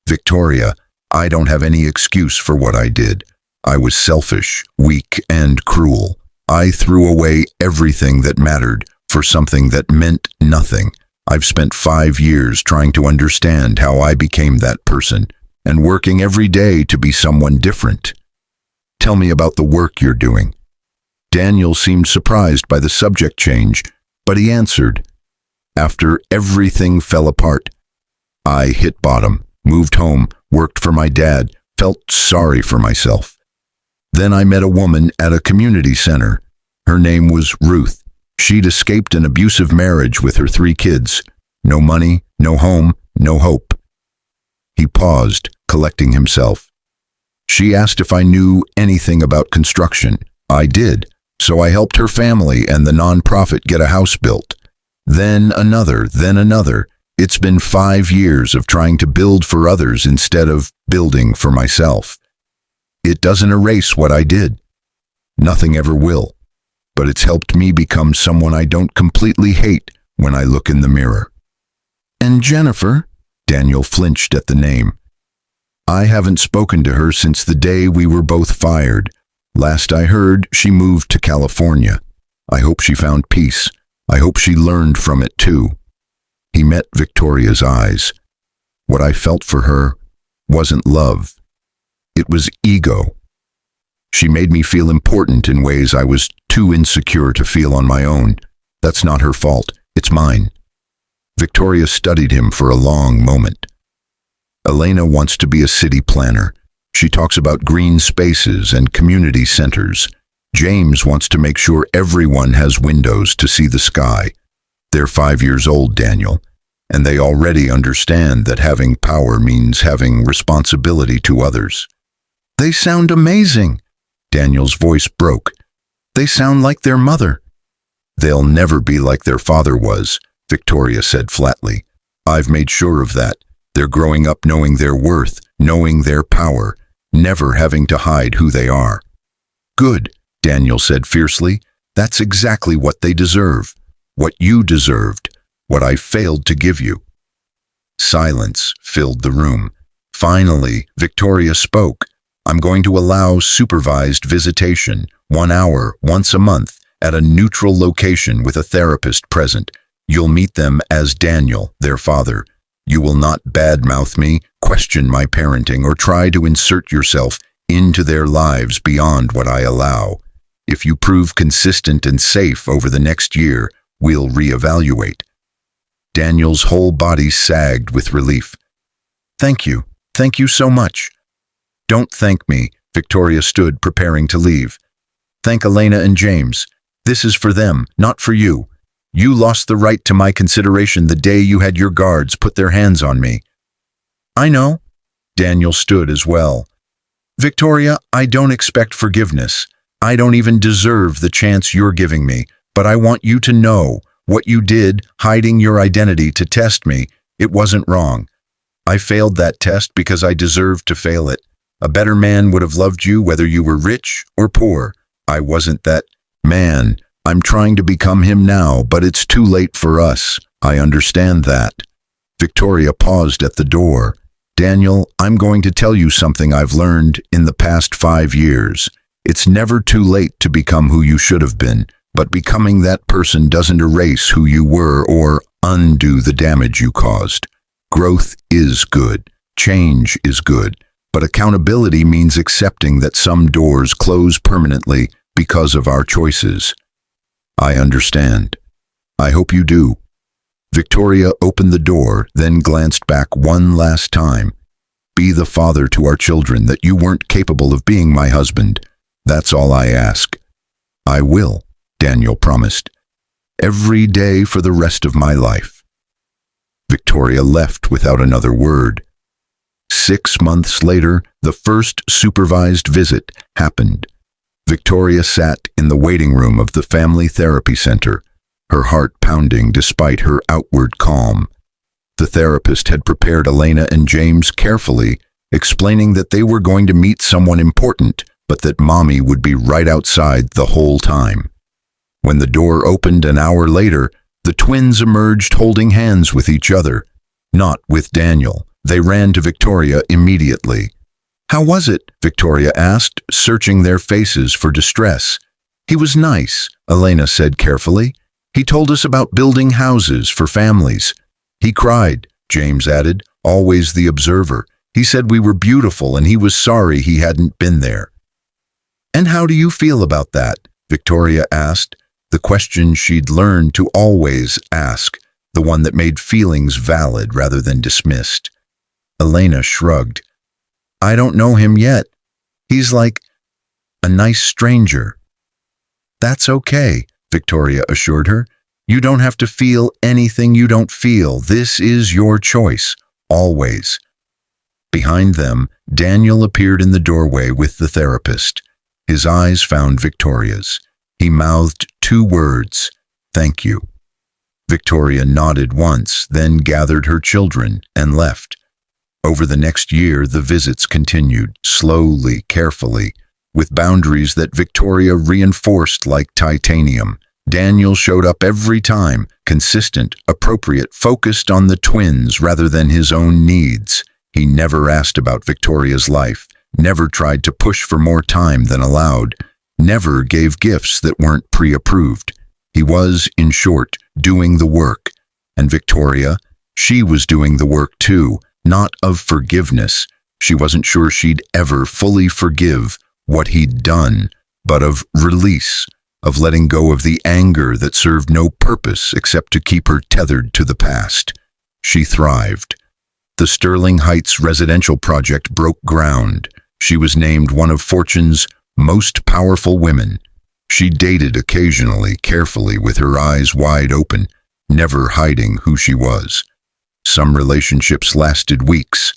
"Victoria, I don't have any excuse for what I did. I was selfish, weak, and cruel. I threw away everything that mattered for something that meant nothing. I've spent 5 years trying to understand how I became that person, and working every day to be someone different." "Tell me about the work you're doing." Daniel seemed surprised by the subject change, but he answered, "After everything fell apart, I hit bottom, moved home, worked for my dad, felt sorry for myself. Then I met a woman at a community center. Her name was Ruth. She'd escaped an abusive marriage with her 3 kids. No money, no home, no hope." He paused, collecting himself. "She asked if I knew anything about construction. I did, so I helped her family and the nonprofit get a house built. Then another, then another. It's been 5 years of trying to build for others instead of building for myself. It doesn't erase what I did. Nothing ever will. But it's helped me become someone I don't completely hate when I look in the mirror." "And Jennifer?" Daniel flinched at the name. "I haven't spoken to her since the day we were both fired. Last I heard, she moved to California. I hope she found peace. I hope she learned from it too." He met Victoria's eyes. What I felt for her wasn't love. It was ego. She made me feel important in ways I was too insecure to feel on my own. That's not her fault. It's mine. Victoria studied him for a long moment. "Elena wants to be a city planner. She talks about green spaces and community centers. James wants to make sure everyone has windows to see the sky. They're 5 years old, Daniel, and they already understand that having power means having responsibility to others." "They sound amazing." Daniel's voice broke. "They sound like their mother." "They'll never be like their father was," Victoria said flatly. "I've made sure of that. They're growing up knowing their worth, knowing their power, never having to hide who they are." "Good," Daniel said fiercely. "That's exactly what they deserve. What you deserved. What I failed to give you." Silence filled the room. Finally, Victoria spoke. "I'm going to allow supervised visitation, 1 hour, once a month, at a neutral location with a therapist present. You'll meet them as Daniel, their father. You will not badmouth me, question my parenting or try to insert yourself into their lives beyond what I allow. If you prove consistent and safe over the next year, we'll reevaluate." Daniel's whole body sagged with relief. "Thank you. Thank you so much." "Don't thank me." Victoria stood, preparing to leave. "Thank Elena and James. This is for them, not for you. You lost the right to my consideration the day you had your guards put their hands on me." "I know." Daniel stood as well. "Victoria, I don't expect forgiveness. I don't even deserve the chance you're giving me, but I want you to know what you did, hiding your identity to test me, it wasn't wrong. I failed that test because I deserved to fail it. A better man would have loved you whether you were rich or poor. I wasn't that man. I'm trying to become him now, but it's too late for us. I understand that." Victoria paused at the door. "Daniel, I'm going to tell you something I've learned in the past 5 years. It's never too late to become who you should have been, but becoming that person doesn't erase who you were or undo the damage you caused. Growth is good. Change is good. But accountability means accepting that some doors close permanently because of our choices." "I understand. I hope you do." Victoria opened the door, then glanced back one last time. "Be the father to our children that you weren't capable of being my husband. That's all I ask." "I will," Daniel promised. "Every day for the rest of my life." Victoria left without another word. 6 months later, the first supervised visit happened. Victoria sat in the waiting room of the family therapy center, her heart pounding despite her outward calm. The therapist had prepared Elena and James carefully, explaining that they were going to meet someone important, but that Mommy would be right outside the whole time. When the door opened an hour later, the twins emerged holding hands with each other, not with Daniel. They ran to Victoria immediately. "How was it?" Victoria asked, searching their faces for distress. "He was nice," Elena said carefully. "He told us about building houses for families." "He cried," James added, always the observer. "He said we were beautiful and he was sorry he hadn't been there." "And how do you feel about that?" Victoria asked, the question she'd learned to always ask, the one that made feelings valid rather than dismissed. Elena shrugged. "I don't know him yet. He's like a nice stranger." "That's okay," Victoria assured her. "You don't have to feel anything you don't feel. This is your choice, always." Behind them, Daniel appeared in the doorway with the therapist. His eyes found Victoria's. He mouthed 2 words, "Thank you." Victoria nodded once, then gathered her children and left. Over the next year, the visits continued, slowly, carefully, with boundaries that Victoria reinforced like titanium. Daniel showed up every time, consistent, appropriate, focused on the twins rather than his own needs. He never asked about Victoria's life, never tried to push for more time than allowed, never gave gifts that weren't pre-approved. He was, in short, doing the work. And Victoria, she was doing the work too, not of forgiveness. She wasn't sure she'd ever fully forgive what he'd done, but of release, of letting go of the anger that served no purpose except to keep her tethered to the past. She thrived. The Sterling Heights residential project broke ground. She was named one of Fortune's most powerful women. She dated occasionally, carefully, with her eyes wide open, never hiding who she was. Some relationships lasted weeks,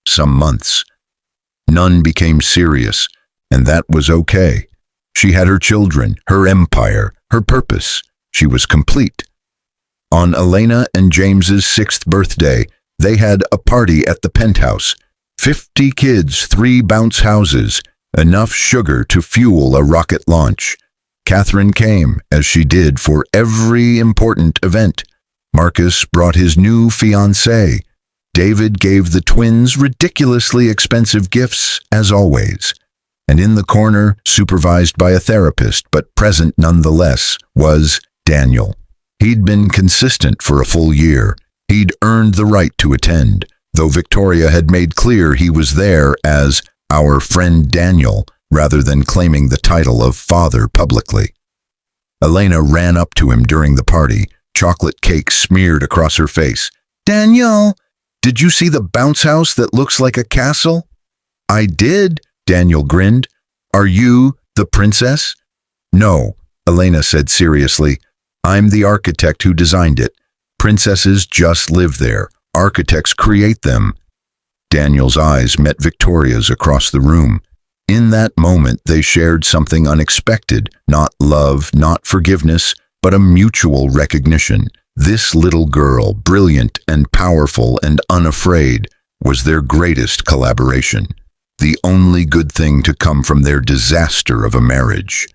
some months. None became serious, and that was okay. She had her children, her empire, her purpose. She was complete. On Elena and James's 6th birthday, they had a party at the penthouse. 50 kids, 3 bounce houses, enough sugar to fuel a rocket launch. Catherine came, as she did for every important event. Marcus brought his new fiancée. David gave the twins ridiculously expensive gifts, as always. And in the corner, supervised by a therapist, but present nonetheless, was Daniel. He'd been consistent for a full year. He'd earned the right to attend. though Victoria had made clear he was there as our friend Daniel, rather than claiming the title of father publicly. Elena ran up to him during the party, chocolate cake smeared across her face. "Daniel, did you see the bounce house that looks like a castle?" "I did," Daniel grinned. "Are you the princess?" "No," Elena said seriously. "I'm the architect who designed it. Princesses just live there. Architects create them." Daniel's eyes met Victoria's across the room. In that moment, they shared something unexpected, not love, not forgiveness, but a mutual recognition. This little girl, brilliant and powerful and unafraid, was their greatest collaboration, the only good thing to come from their disaster of a marriage.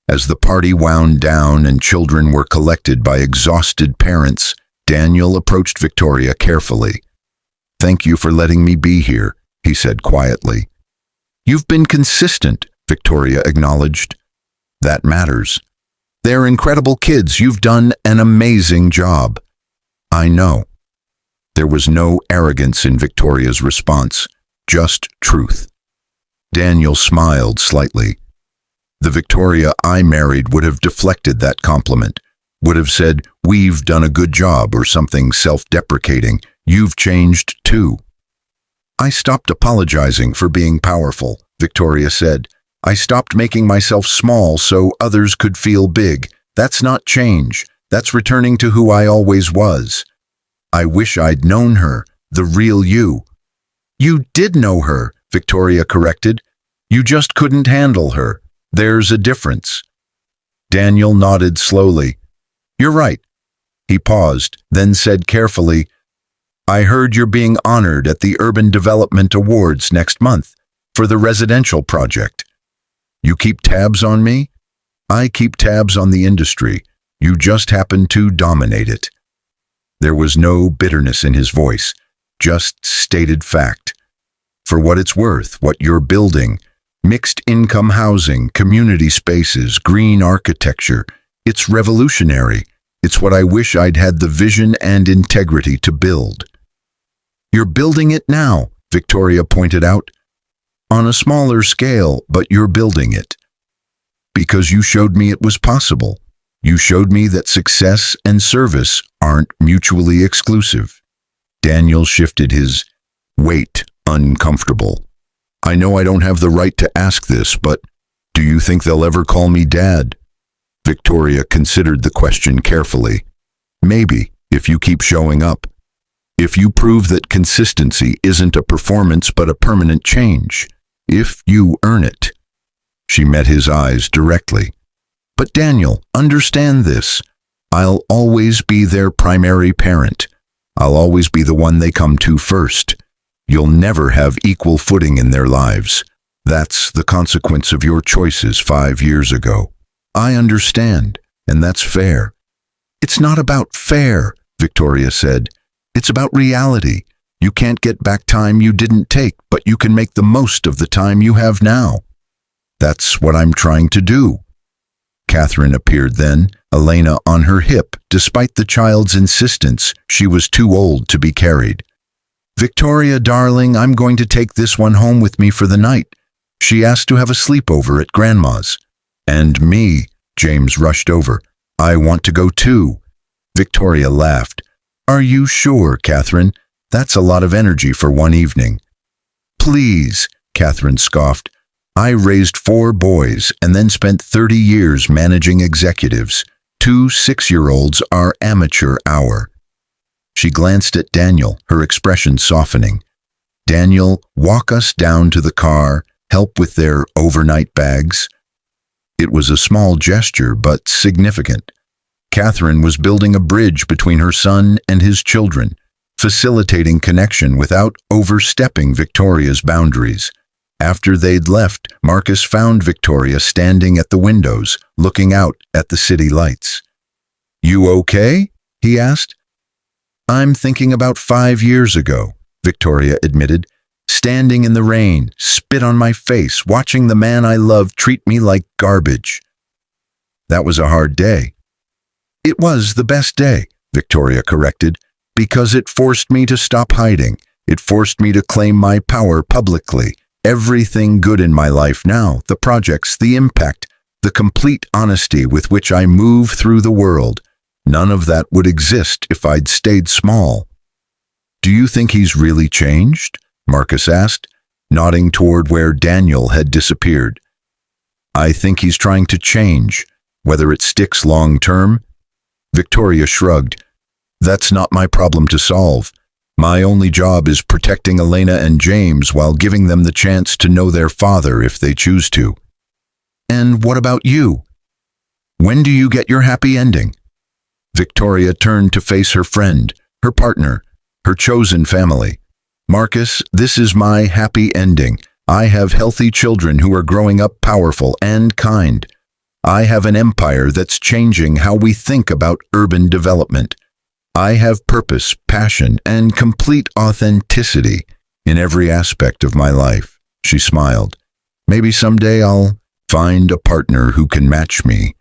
As the party wound down and children were collected by exhausted parents, Daniel approached Victoria carefully. "Thank you for letting me be here," he said quietly. "You've been consistent," Victoria acknowledged. "That matters. They're incredible kids. You've done an amazing job." "I know." There was no arrogance in Victoria's response, just truth. Daniel smiled slightly. The Victoria I married would have deflected that compliment, would have said, "We've done a good job," or something self-deprecating. "You've changed too." "I stopped apologizing for being powerful," Victoria said. "I stopped making myself small so others could feel big. That's not change. That's returning to who I always was." "I wish I'd known her, the real you." "You did know her," Victoria corrected. "You just couldn't handle her. There's a difference." Daniel nodded slowly. "You're right." He paused, then said carefully, "I heard you're being honored at the Urban Development Awards next month for the residential project. You keep tabs on me? I keep tabs on the industry. You just happen to dominate it." There was no bitterness in his voice, just stated fact. "For what it's worth, what you're building, mixed-income housing, community spaces, green architecture, it's revolutionary. It's what I wish I'd had the vision and integrity to build." "You're building it now," Victoria pointed out. "On a smaller scale, but you're building it. Because you showed me it was possible. You showed me that success and service aren't mutually exclusive." Daniel shifted his weight, uncomfortable. "I know I don't have the right to ask this, but do you think they'll ever call me Dad?" Victoria considered the question carefully. "Maybe, if you keep showing up. If you prove that consistency isn't a performance but a permanent change. If you earn it." She met his eyes directly. "But Daniel, understand this. I'll always be their primary parent. I'll always be the one they come to first. You'll never have equal footing in their lives. That's the consequence of your choices 5 years ago. I understand, and that's fair." "It's not about fair," Victoria said. "It's about reality. You can't get back time you didn't take, but you can make the most of the time you have now." "That's what I'm trying to do." Catherine appeared then, Elena on her hip, despite the child's insistence she was too old to be carried. "Victoria, darling, I'm going to take this one home with me for the night. She asked to have a sleepover at Grandma's." "And me," James rushed over. "I want to go too." Victoria laughed. "Are you sure, Catherine? That's a lot of energy for one evening." "Please," Catherine scoffed. "I raised 4 boys and then spent 30 years managing executives. 2 6-year-olds are amateur hour." She glanced at Daniel, her expression softening. "Daniel, walk us down to the car, help with their overnight bags." It was a small gesture, but significant. Catherine was building a bridge between her son and his children, facilitating connection without overstepping Victoria's boundaries. After they'd left, Marcus found Victoria standing at the windows, looking out at the city lights. "You okay?" he asked. "I'm thinking about 5 years ago," Victoria admitted. "Standing in the rain, spit on my face, watching the man I loved treat me like garbage." "That was a hard day." "It was the best day," Victoria corrected, "because it forced me to stop hiding, It forced me to claim my power publicly. Everything good in my life now, the projects, the impact, the complete honesty with which I move through the world, none of that would exist if I'd stayed small. Do you think he's really changed? Marcus asked, nodding toward where Daniel had disappeared. I think he's trying to change, whether it sticks long term. Victoria shrugged. That's not my problem to solve. My only job is protecting Elena and James while giving them the chance to know their father if they choose to. And what about you? When do you get your happy ending? Victoria turned to face her friend, her partner, her chosen family. Marcus, this is my happy ending. I have healthy children who are growing up powerful and kind. I have an empire that's changing how we think about urban development. I have purpose, passion, and complete authenticity in every aspect of my life. She smiled. Maybe someday I'll find a partner who can match me,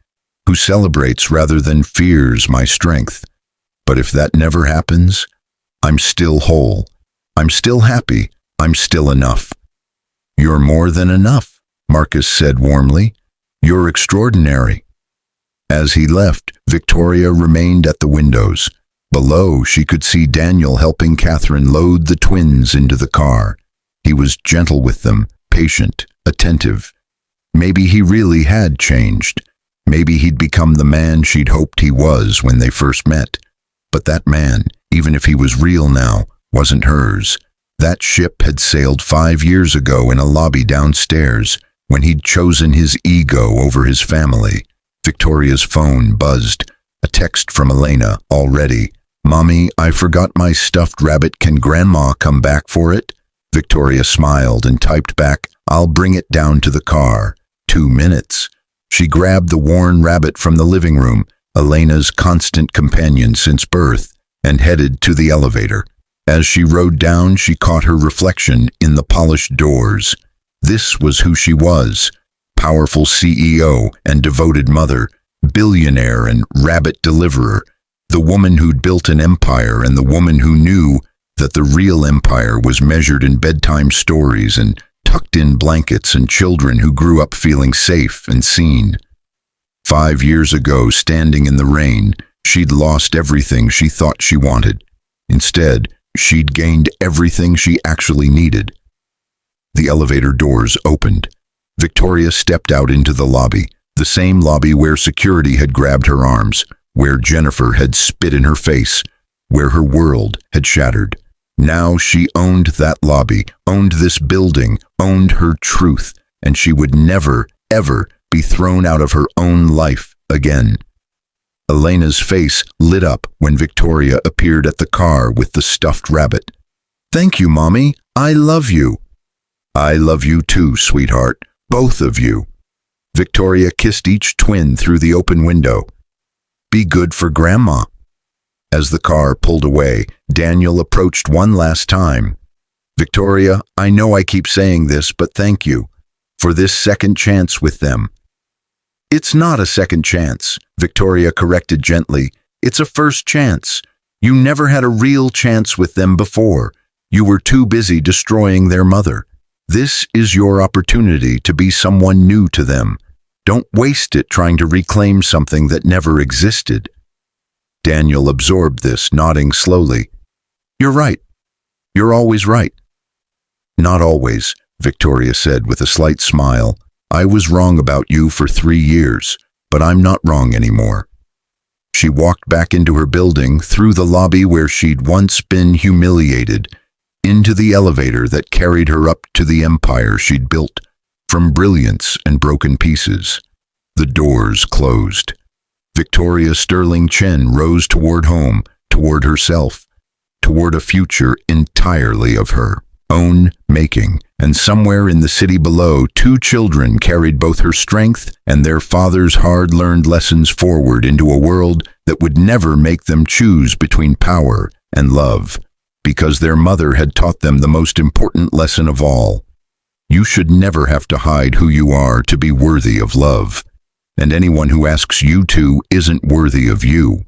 who celebrates rather than fears my strength. But if that never happens, I'm still whole. I'm still happy. I'm still enough. You're more than enough, Marcus said warmly. You're extraordinary. As he left, Victoria remained at the windows. Below, she could see Daniel helping Catherine load the twins into the car. He was gentle with them, patient, attentive. Maybe he really had changed. Maybe he'd become the man she'd hoped he was when they first met. But that man, even if he was real now, wasn't hers. That ship had sailed 5 years ago in a lobby downstairs, when he'd chosen his ego over his family. Victoria's phone buzzed. A text from Elena, already. Mommy, I forgot my stuffed rabbit. Can Grandma come back for it? Victoria smiled and typed back, I'll bring it down to the car. 2 minutes. She grabbed the worn rabbit from the living room, Elena's constant companion since birth, and headed to the elevator. As she rode down, she caught her reflection in the polished doors. This was who she was. Powerful CEO and devoted mother, billionaire and rabbit deliverer, the woman who'd built an empire and the woman who knew that the real empire was measured in bedtime stories and tucked-in blankets and children who grew up feeling safe and seen. 5 years ago, standing in the rain, she'd lost everything she thought she wanted. Instead, she'd gained everything she actually needed. The elevator doors opened. Victoria stepped out into the lobby, the same lobby where security had grabbed her arms, where Jennifer had spit in her face, where her world had shattered. Now she owned that lobby, owned this building, owned her truth, and she would never, ever be thrown out of her own life again. Elena's face lit up when Victoria appeared at the car with the stuffed rabbit. Thank you, Mommy. I love you. I love you too, sweetheart. Both of you. Victoria kissed each twin through the open window. Be good for Grandma. As the car pulled away, Daniel approached one last time. Victoria, I know I keep saying this, but thank you for this second chance with them. It's not a second chance, Victoria corrected gently. It's a first chance. You never had a real chance with them before. You were too busy destroying their mother. This is your opportunity to be someone new to them. Don't waste it trying to reclaim something that never existed. Daniel absorbed this, nodding slowly. You're right. You're always right. Not always, Victoria said with a slight smile. I was wrong about you for 3 years, but I'm not wrong anymore. She walked back into her building, through the lobby where she'd once been humiliated, into the elevator that carried her up to the empire she'd built from brilliance and broken pieces. The doors closed. Victoria Sterling Chen rose toward home, toward herself, toward a future entirely of her own making, and somewhere in the city below, 2 children carried both her strength and their father's hard-learned lessons forward into a world that would never make them choose between power and love, because their mother had taught them the most important lesson of all. You should never have to hide who you are to be worthy of love, and anyone who asks you to isn't worthy of you.